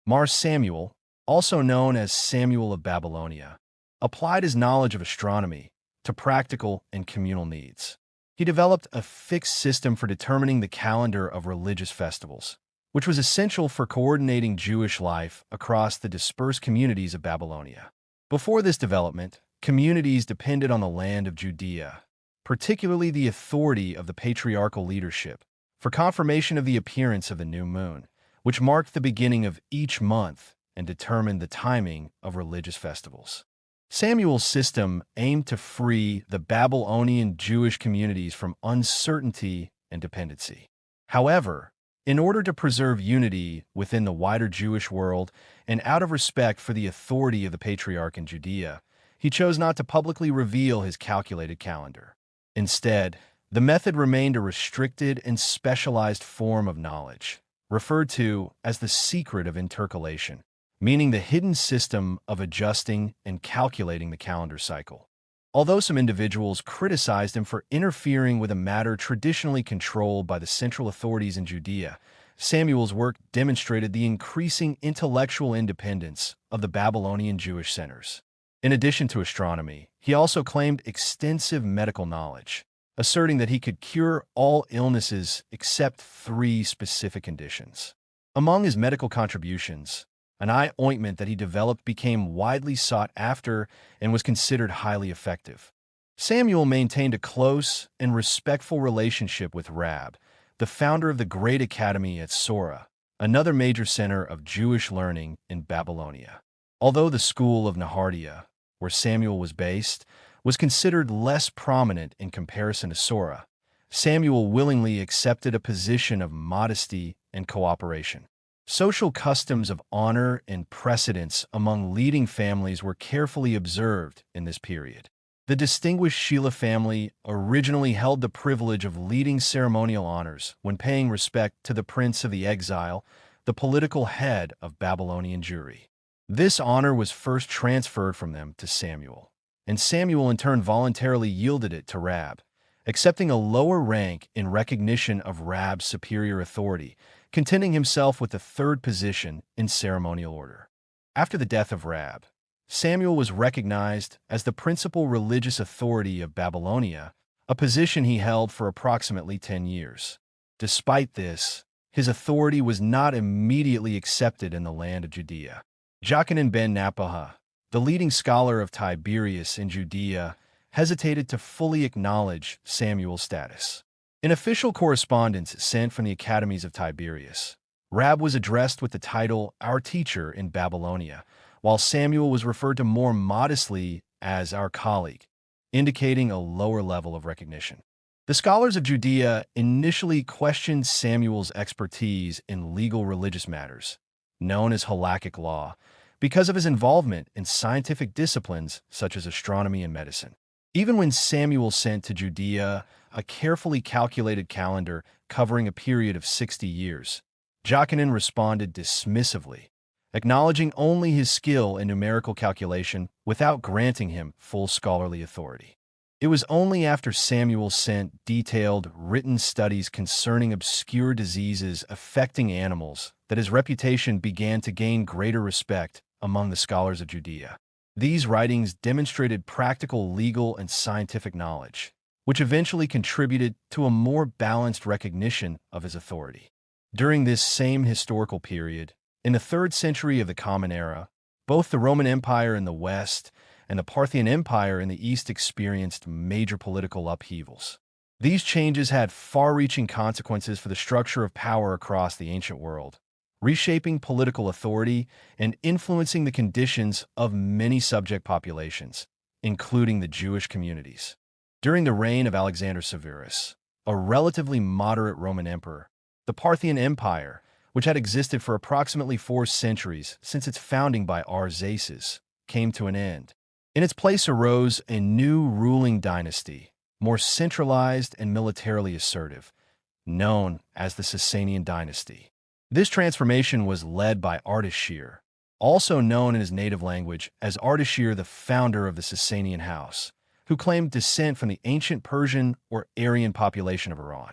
Mar Samuel, also known as Samuel of Babylonia, applied his knowledge of astronomy to practical and communal needs. He developed a fixed system for determining the calendar of religious festivals, which was essential for coordinating Jewish life across the dispersed communities of Babylonia. Before this development, communities depended on the land of Judea, particularly the authority of the patriarchal leadership, for confirmation of the appearance of the new moon, which marked the beginning of each month and determined the timing of religious festivals. Samuel's system aimed to free the Babylonian Jewish communities from uncertainty and dependency. However, in order to preserve unity within the wider Jewish world and out of respect for the authority of the patriarch in Judea, he chose not to publicly reveal his calculated calendar. Instead, the method remained a restricted and specialized form of knowledge, referred to as the secret of intercalation, meaning the hidden system of adjusting and calculating the calendar cycle. Although some individuals criticized him for interfering with a matter traditionally controlled by the central authorities in Judea, Samuel's work demonstrated the increasing intellectual independence of the Babylonian Jewish centers. In addition to astronomy, he also claimed extensive medical knowledge, asserting that he could cure all illnesses except 3 specific conditions. Among his medical contributions, an eye ointment that he developed became widely sought after and was considered highly effective. Samuel maintained a close and respectful relationship with Rab, the founder of the Great Academy at Sora, another major center of Jewish learning in Babylonia. Although the school of Nehardea, where Samuel was based, was considered less prominent in comparison to Sora, Samuel willingly accepted a position of modesty and cooperation. Social customs of honor and precedence among leading families were carefully observed in this period. The distinguished Sheila family originally held the privilege of leading ceremonial honors when paying respect to the prince of the exile, the political head of Babylonian Jewry. This honor was first transferred from them to Samuel, and Samuel in turn voluntarily yielded it to Rab, accepting a lower rank in recognition of Rab's superior authority, contenting himself with the third position in ceremonial order. After the death of Rab, Samuel was recognized as the principal religious authority of Babylonia, a position he held for approximately 10 years. Despite this, his authority was not immediately accepted in the land of Judea. Jochanan ben Nappaha, the leading scholar of Tiberias in Judea, hesitated to fully acknowledge Samuel's status. In official correspondence sent from the academies of Tiberias, Rab was addressed with the title "Our Teacher" in Babylonia, while Samuel was referred to more modestly as "our colleague," indicating a lower level of recognition. The scholars of Judea initially questioned Samuel's expertise in legal religious matters, known as halakhic law, because of his involvement in scientific disciplines such as astronomy and medicine. Even when Samuel sent to Judea a carefully calculated calendar covering a period of 60 years, Jochanan responded dismissively, acknowledging only his skill in numerical calculation without granting him full scholarly authority. It was only after Samuel sent detailed written studies concerning obscure diseases affecting animals that his reputation began to gain greater respect among the scholars of Judea. These writings demonstrated practical legal and scientific knowledge, which eventually contributed to a more balanced recognition of his authority. During this same historical period, in the 3rd century of the Common Era, both the Roman Empire in the West and the Parthian Empire in the East experienced major political upheavals. These changes had far-reaching consequences for the structure of power across the ancient world, reshaping political authority and influencing the conditions of many subject populations, including the Jewish communities. During the reign of Alexander Severus, a relatively moderate Roman emperor, the Parthian Empire, which had existed for approximately 4 centuries since its founding by Arsaces, came to an end. In its place arose a new ruling dynasty, more centralized and militarily assertive, known as the Sasanian dynasty. This transformation was led by Ardashir, also known in his native language as Ardashir, the founder of the Sasanian house, who claimed descent from the ancient Persian or Aryan population of Iran.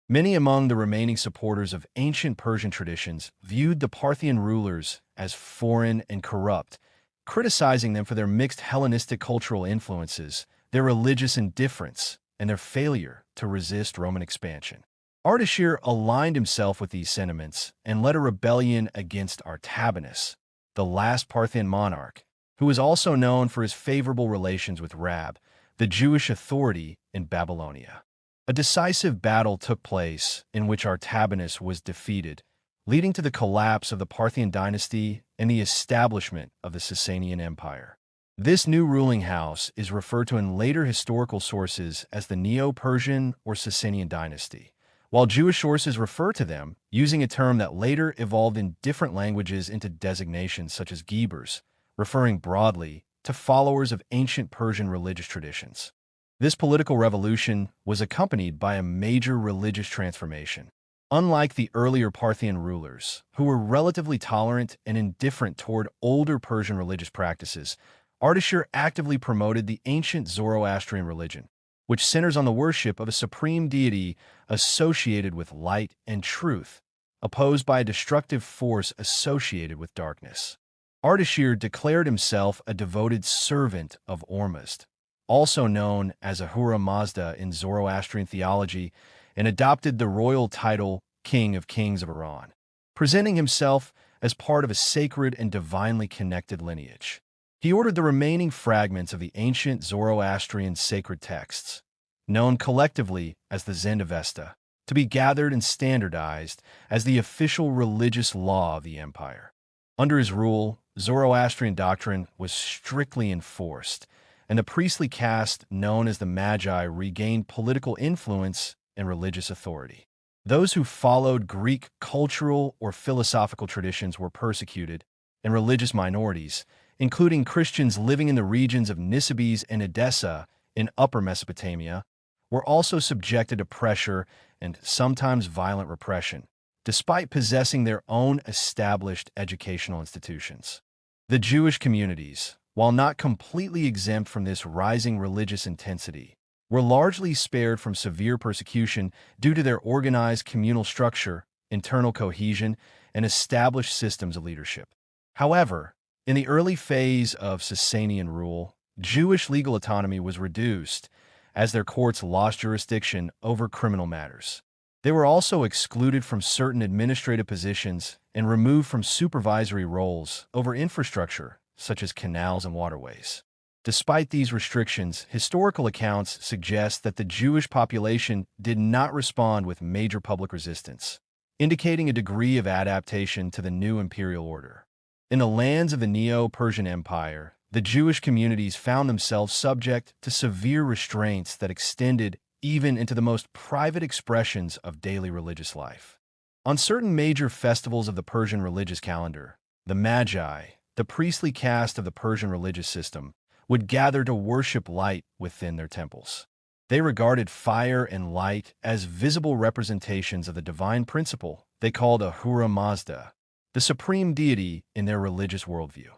Many among the remaining supporters of ancient Persian traditions viewed the Parthian rulers as foreign and corrupt, criticizing them for their mixed Hellenistic cultural influences, their religious indifference, and their failure to resist Roman expansion. Ardashir aligned himself with these sentiments and led a rebellion against Artabanus, the last Parthian monarch, who was also known for his favorable relations with Rab, the Jewish authority in Babylonia. A decisive battle took place in which Artabanus was defeated, leading to the collapse of the Parthian dynasty and the establishment of the Sasanian Empire. This new ruling house is referred to in later historical sources as the Neo-Persian or Sasanian dynasty, while Jewish sources refer to them using a term that later evolved in different languages into designations such as Gebers, referring broadly to followers of ancient Persian religious traditions. This political revolution was accompanied by a major religious transformation. Unlike the earlier Parthian rulers, who were relatively tolerant and indifferent toward older Persian religious practices, Ardashir actively promoted the ancient Zoroastrian religion, which centers on the worship of a supreme deity associated with light and truth, opposed by a destructive force associated with darkness. Ardashir declared himself a devoted servant of Ormuzd, also known as Ahura Mazda in Zoroastrian theology, and adopted the royal title King of Kings of Iran, presenting himself as part of a sacred and divinely connected lineage. He ordered the remaining fragments of the ancient Zoroastrian sacred texts, known collectively as the Zend-Avesta, to be gathered and standardized as the official religious law of the empire. Under his rule, Zoroastrian doctrine was strictly enforced, and the priestly caste known as the Magi regained political influence and religious authority. Those who followed Greek cultural or philosophical traditions were persecuted, and religious minorities, including Christians living in the regions of Nisibis and Edessa in Upper Mesopotamia, were also subjected to pressure and sometimes violent repression, despite possessing their own established educational institutions. The Jewish communities, while not completely exempt from this rising religious intensity, were largely spared from severe persecution due to their organized communal structure, internal cohesion, and established systems of leadership. However, in the early phase of Sasanian rule, Jewish legal autonomy was reduced as their courts lost jurisdiction over criminal matters. They were also excluded from certain administrative positions and removed from supervisory roles over infrastructure, such as canals and waterways. Despite these restrictions, historical accounts suggest that the Jewish population did not respond with major public resistance, indicating a degree of adaptation to the new imperial order. In the lands of the Neo-Persian Empire, the Jewish communities found themselves subject to severe restraints that extended even into the most private expressions of daily religious life. On certain major festivals of the Persian religious calendar, the Magi, the priestly caste of the Persian religious system, would gather to worship light within their temples. They regarded fire and light as visible representations of the divine principle they called Ahura Mazda, the supreme deity in their religious worldview.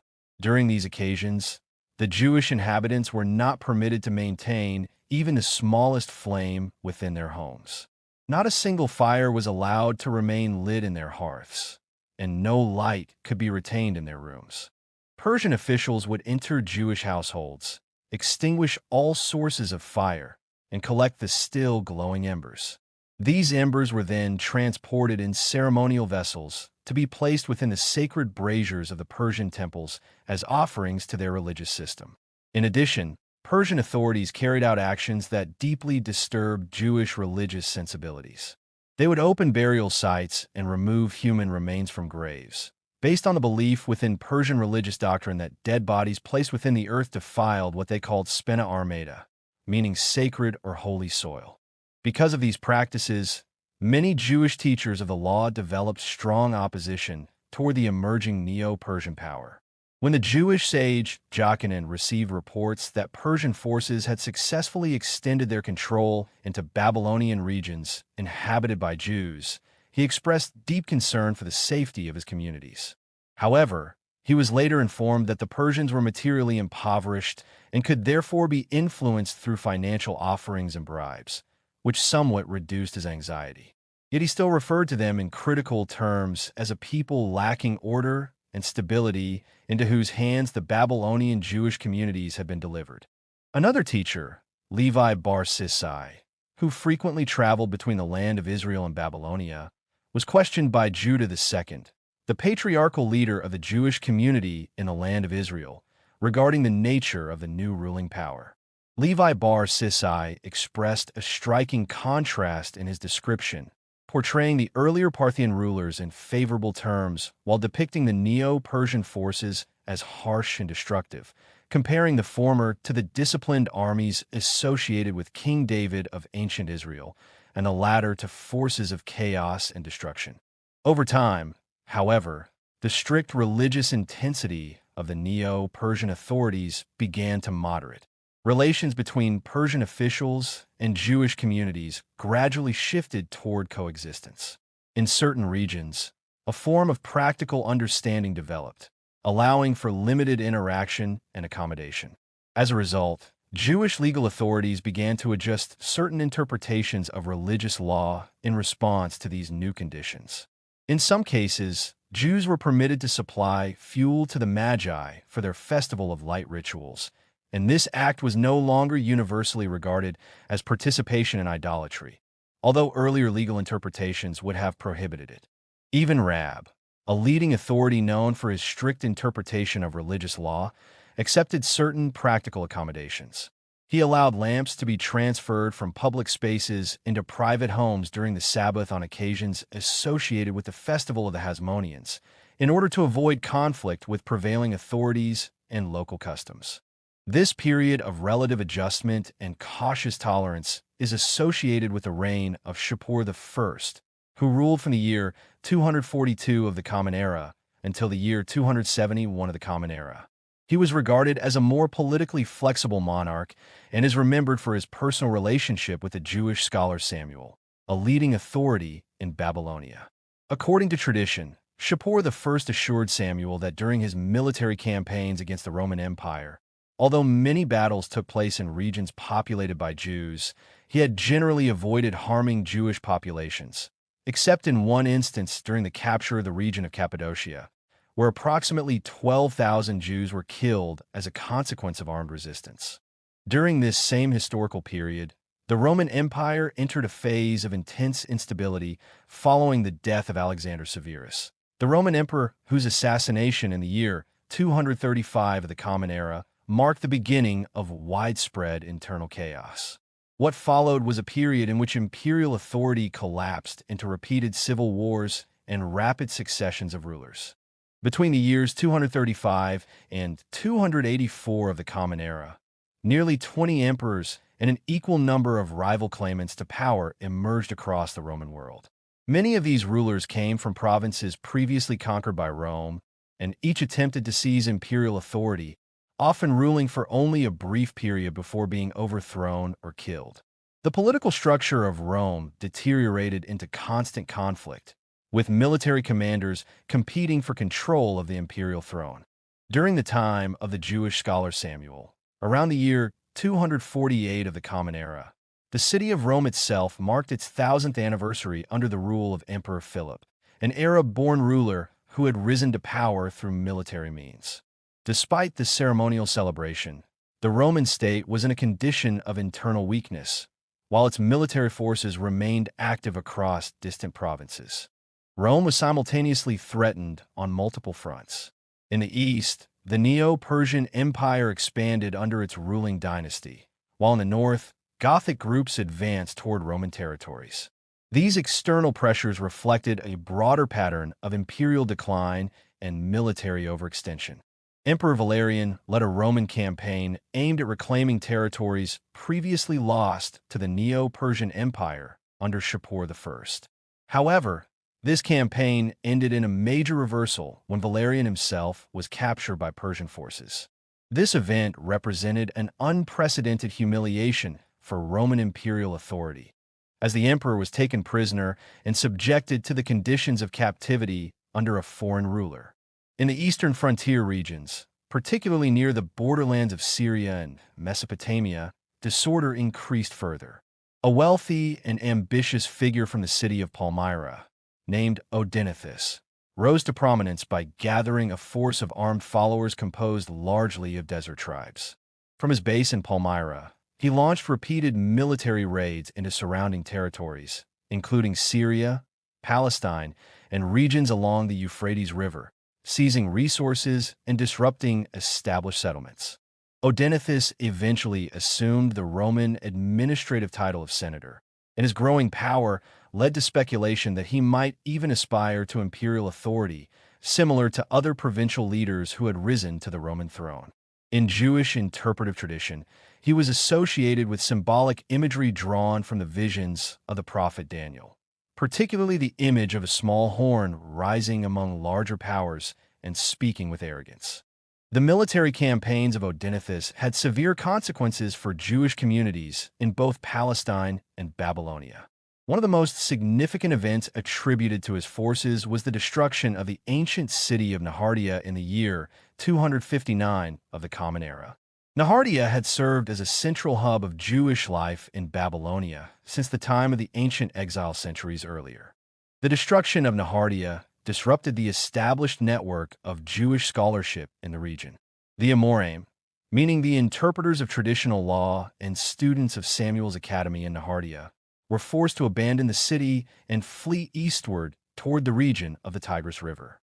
During these occasions, the Jewish inhabitants were not permitted to maintain even the smallest flame within their homes. Not a single fire was allowed to remain lit in their hearths, and no light could be retained in their rooms. Persian officials would enter Jewish households, extinguish all sources of fire, and collect the still glowing embers. These embers were then transported in ceremonial vessels to be placed within the sacred braziers of the Persian temples as offerings to their religious system. In addition, Persian authorities carried out actions that deeply disturbed Jewish religious sensibilities. They would open burial sites and remove human remains from graves, based on the belief within Persian religious doctrine that dead bodies placed within the earth defiled what they called spena armata, meaning sacred or holy soil. Because of these practices, many Jewish teachers of the law developed strong opposition toward the emerging Neo-Persian power. When the Jewish sage Jokhanan received reports that Persian forces had successfully extended their control into Babylonian regions inhabited by Jews, he expressed deep concern for the safety of his communities. However, he was later informed that the Persians were materially impoverished and could therefore be influenced through financial offerings and bribes, which somewhat reduced his anxiety. Yet he still referred to them in critical terms as a people lacking order and stability into whose hands the Babylonian Jewish communities had been delivered. Another teacher, Levi bar Sisai, who frequently traveled between the land of Israel and Babylonia, was questioned by Judah II, the patriarchal leader of the Jewish community in the land of Israel, regarding the nature of the new ruling power. Levi bar Sisai expressed a striking contrast in his description, portraying the earlier Parthian rulers in favorable terms while depicting the Neo-Persian forces as harsh and destructive, comparing the former to the disciplined armies associated with King David of ancient Israel, and the latter to forces of chaos and destruction. Over time, however, the strict religious intensity of the Neo-Persian authorities began to moderate. Relations between Persian officials and Jewish communities gradually shifted toward coexistence. In certain regions, a form of practical understanding developed, allowing for limited interaction and accommodation. As a result, Jewish legal authorities began to adjust certain interpretations of religious law in response to these new conditions. In some cases, Jews were permitted to supply fuel to the Magi for their Festival of Light rituals, and this act was no longer universally regarded as participation in idolatry, although earlier legal interpretations would have prohibited it. Even Rab, a leading authority known for his strict interpretation of religious law, accepted certain practical accommodations. He allowed lamps to be transferred from public spaces into private homes during the Sabbath on occasions associated with the festival of the Hasmoneans, in order to avoid conflict with prevailing authorities and local customs. This period of relative adjustment and cautious tolerance is associated with the reign of Shapur I, who ruled from the year 242 of the Common Era until the year 271 of the Common Era. He was regarded as a more politically flexible monarch and is remembered for his personal relationship with the Jewish scholar Samuel, a leading authority in Babylonia. According to tradition, Shapur I assured Samuel that during his military campaigns against the Roman Empire, although many battles took place in regions populated by Jews, he had generally avoided harming Jewish populations, except in one instance during the capture of the region of Cappadocia, where approximately 12,000 Jews were killed as a consequence of armed resistance. During this same historical period, the Roman Empire entered a phase of intense instability following the death of Alexander Severus, the Roman emperor whose assassination in the year 235 of the Common Era marked the beginning of widespread internal chaos. What followed was a period in which imperial authority collapsed into repeated civil wars and rapid successions of rulers. Between the years 235 and 284 of the Common Era, nearly 20 emperors and an equal number of rival claimants to power emerged across the Roman world. Many of these rulers came from provinces previously conquered by Rome, and each attempted to seize imperial authority, often ruling for only a brief period before being overthrown or killed. The political structure of Rome deteriorated into constant conflict, with military commanders competing for control of the imperial throne. During the time of the Jewish scholar Samuel, around the year 248 of the Common Era, the city of Rome itself marked its 1000th anniversary under the rule of Emperor Philip, an Arab-born ruler who had risen to power through military means. Despite this ceremonial celebration, the Roman state was in a condition of internal weakness, while its military forces remained active across distant provinces. Rome was simultaneously threatened on multiple fronts. In the east, the Neo-Persian Empire expanded under its ruling dynasty, while in the north, Gothic groups advanced toward Roman territories. These external pressures reflected a broader pattern of imperial decline and military overextension. Emperor Valerian led a Roman campaign aimed at reclaiming territories previously lost to the Neo-Persian Empire under Shapur I. However, this campaign ended in a major reversal when Valerian himself was captured by Persian forces. This event represented an unprecedented humiliation for Roman imperial authority, as the emperor was taken prisoner and subjected to the conditions of captivity under a foreign ruler. In the eastern frontier regions, particularly near the borderlands of Syria and Mesopotamia, disorder increased further. A wealthy and ambitious figure from the city of Palmyra, named Odenathus, rose to prominence by gathering a force of armed followers composed largely of desert tribes. From his base in Palmyra, he launched repeated military raids into surrounding territories, including Syria, Palestine, and regions along the Euphrates River, seizing resources and disrupting established settlements. Odenathus eventually assumed the Roman administrative title of senator, and his growing power led to speculation that he might even aspire to imperial authority, similar to other provincial leaders who had risen to the Roman throne. In Jewish interpretive tradition, he was associated with symbolic imagery drawn from the visions of the prophet Daniel, particularly the image of a small horn rising among larger powers and speaking with arrogance. The military campaigns of Odenathus had severe consequences for Jewish communities in both Palestine and Babylonia. One of the most significant events attributed to his forces was the destruction of the ancient city of Nehardea in the year 259 of the Common Era. Nehardea had served as a central hub of Jewish life in Babylonia since the time of the ancient exile centuries earlier. The destruction of Nehardea disrupted the established network of Jewish scholarship in the region. The Amoraim, meaning the interpreters of traditional law and students of Samuel's Academy in Nehardea, were forced to abandon the city and flee eastward toward the region of the Tigris River.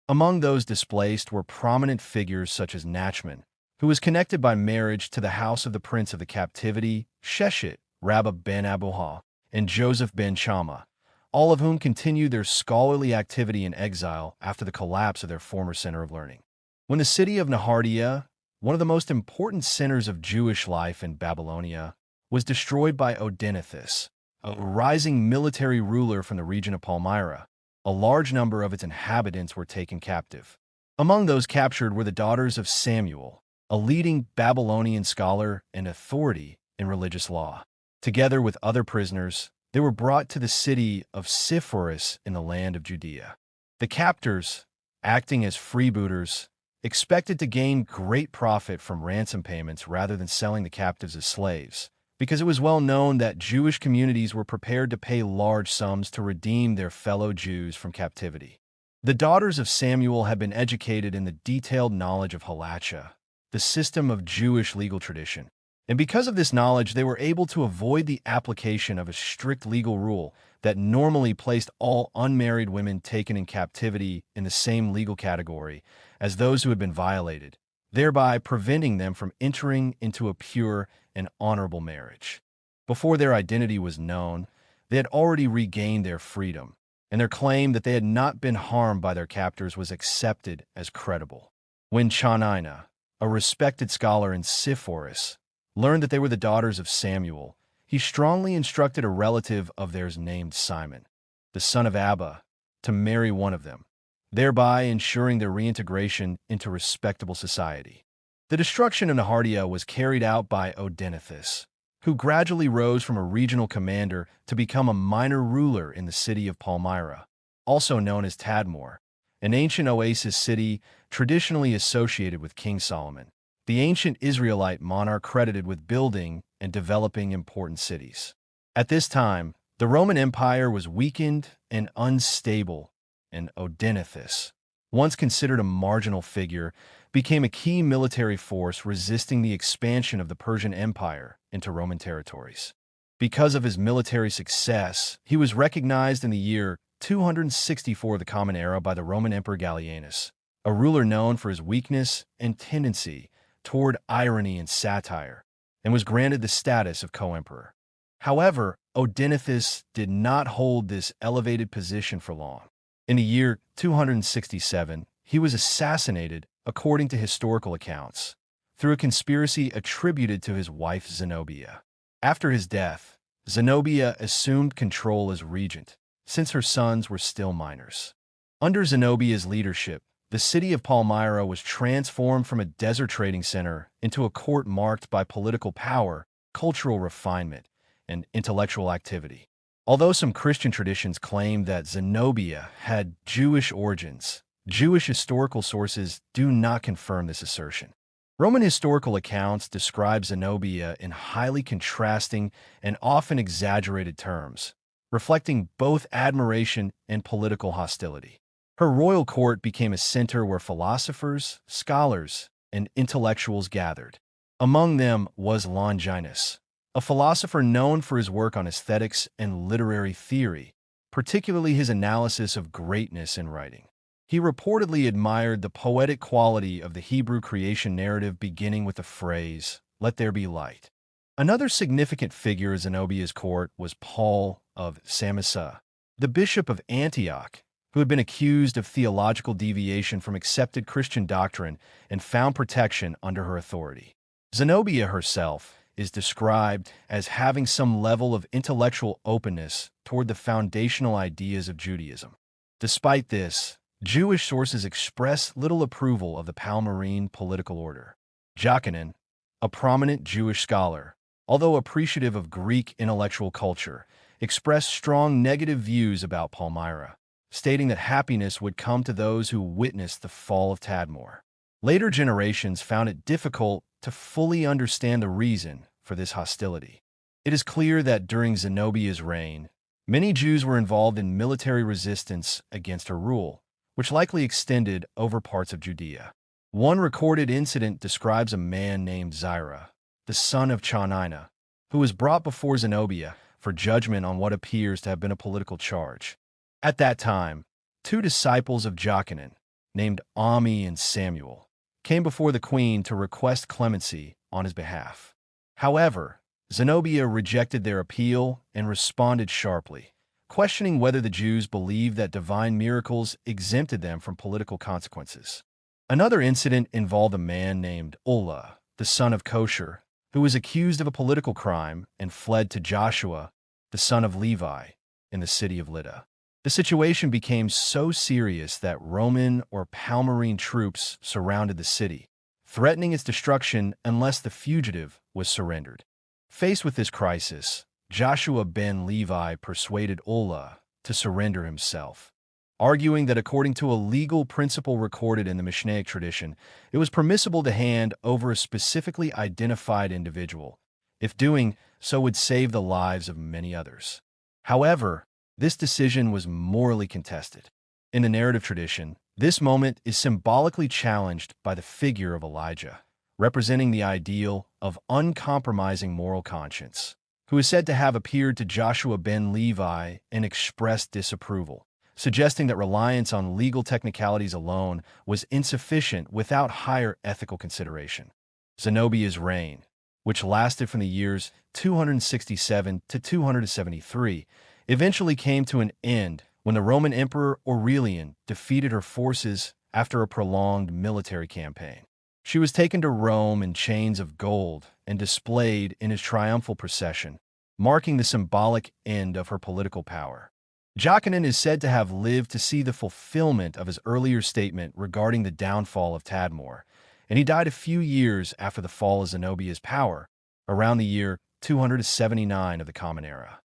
Among those displaced were prominent figures such as Nachman, who was connected by marriage to the house of the prince of the captivity, Sheshit, Rabba ben Abuha, and Joseph ben Shammah, all of whom continued their scholarly activity in exile after the collapse of their former center of learning. When the city of Nehardea, one of the most important centers of Jewish life in Babylonia, was destroyed by Odenathus, a rising military ruler from the region of Palmyra. A large number of its inhabitants were taken captive. Among those captured were the daughters of Samuel, a leading Babylonian scholar and authority in religious law. Together with other prisoners, they were brought to the city of Sepphoris in the land of Judea. The captors, acting as freebooters, expected to gain great profit from ransom payments rather than selling the captives as slaves, because it was well known that Jewish communities were prepared to pay large sums to redeem their fellow Jews from captivity. The daughters of Samuel had been educated in the detailed knowledge of halacha, the system of Jewish legal tradition, and because of this knowledge, they were able to avoid the application of a strict legal rule that normally placed all unmarried women taken in captivity in the same legal category as those who had been violated, thereby preventing them from entering into a pure and honorable marriage. Before their identity was known, they had already regained their freedom, and their claim that they had not been harmed by their captors was accepted as credible. When Chanina, a respected scholar in Sepphoris, learned that they were the daughters of Samuel, he strongly instructed a relative of theirs named Simon, the son of Abba, to marry one of them, thereby ensuring their reintegration into respectable society. The destruction of Nahardia was carried out by Odenathus, who gradually rose from a regional commander to become a minor ruler in the city of Palmyra, also known as Tadmor, an ancient oasis city traditionally associated with King Solomon, the ancient Israelite monarch credited with building and developing important cities. At this time, the Roman Empire was weakened and unstable, and Odenathus, once considered a marginal figure, became a key military force resisting the expansion of the Persian Empire into Roman territories. Because of his military success, he was recognized in the year 264 of the Common Era by the Roman Emperor Gallienus, a ruler known for his weakness and tendency toward irony and satire, and was granted the status of co-emperor. However, Odenathus did not hold this elevated position for long. In the year 267, he was assassinated, according to historical accounts, through a conspiracy attributed to his wife Zenobia. After his death, Zenobia assumed control as regent, since her sons were still minors. Under Zenobia's leadership, the city of Palmyra was transformed from a desert trading center into a court marked by political power, cultural refinement, and intellectual activity. Although some Christian traditions claim that Zenobia had Jewish origins, Jewish historical sources do not confirm this assertion. Roman historical accounts describe Zenobia in highly contrasting and often exaggerated terms, reflecting both admiration and political hostility. Her royal court became a center where philosophers, scholars, and intellectuals gathered. Among them was Longinus, a philosopher known for his work on aesthetics and literary theory, particularly his analysis of greatness in writing. He reportedly admired the poetic quality of the Hebrew creation narrative beginning with the phrase, "Let there be light." Another significant figure at Zenobia's court was Paul of Samosata, the bishop of Antioch, who had been accused of theological deviation from accepted Christian doctrine and found protection under her authority. Zenobia herself is described as having some level of intellectual openness toward the foundational ideas of Judaism. Despite this, Jewish sources express little approval of the Palmyrene political order. Jokinen, a prominent Jewish scholar, although appreciative of Greek intellectual culture, expressed strong negative views about Palmyra, stating that happiness would come to those who witnessed the fall of Tadmor. Later generations found it difficult to fully understand the reason for this hostility. It is clear that during Zenobia's reign, many Jews were involved in military resistance against her rule, which likely extended over parts of Judea. One recorded incident describes a man named Zira, the son of Chanina, who was brought before Zenobia for judgment on what appears to have been a political charge. At that time, two disciples of Jokinen, named Ami and Samuel, came before the queen to request clemency on his behalf. However, Zenobia rejected their appeal and responded sharply, questioning whether the Jews believed that divine miracles exempted them from political consequences. Another incident involved a man named Ulla, the son of Kosher, who was accused of a political crime and fled to Joshua, the son of Levi, in the city of Lydda. The situation became so serious that Roman or Palmyrene troops surrounded the city, threatening its destruction unless the fugitive was surrendered. Faced with this crisis, Joshua ben Levi persuaded Ullah to surrender himself, arguing that according to a legal principle recorded in the Mishnaic tradition, it was permissible to hand over a specifically identified individual, if doing so would save the lives of many others. However, this decision was morally contested. In the narrative tradition, this moment is symbolically challenged by the figure of Elijah, representing the ideal of uncompromising moral conscience, who is said to have appeared to Joshua ben Levi and expressed disapproval, suggesting that reliance on legal technicalities alone was insufficient without higher ethical consideration. Zenobia's reign, which lasted from the years 267 to 273, eventually came to an end when the Roman Emperor Aurelian defeated her forces after a prolonged military campaign. She was taken to Rome in chains of gold and displayed in his triumphal procession, marking the symbolic end of her political power. Jokinen is said to have lived to see the fulfillment of his earlier statement regarding the downfall of Tadmor, and he died a few years after the fall of Zenobia's power, around the year 279 of the Common Era.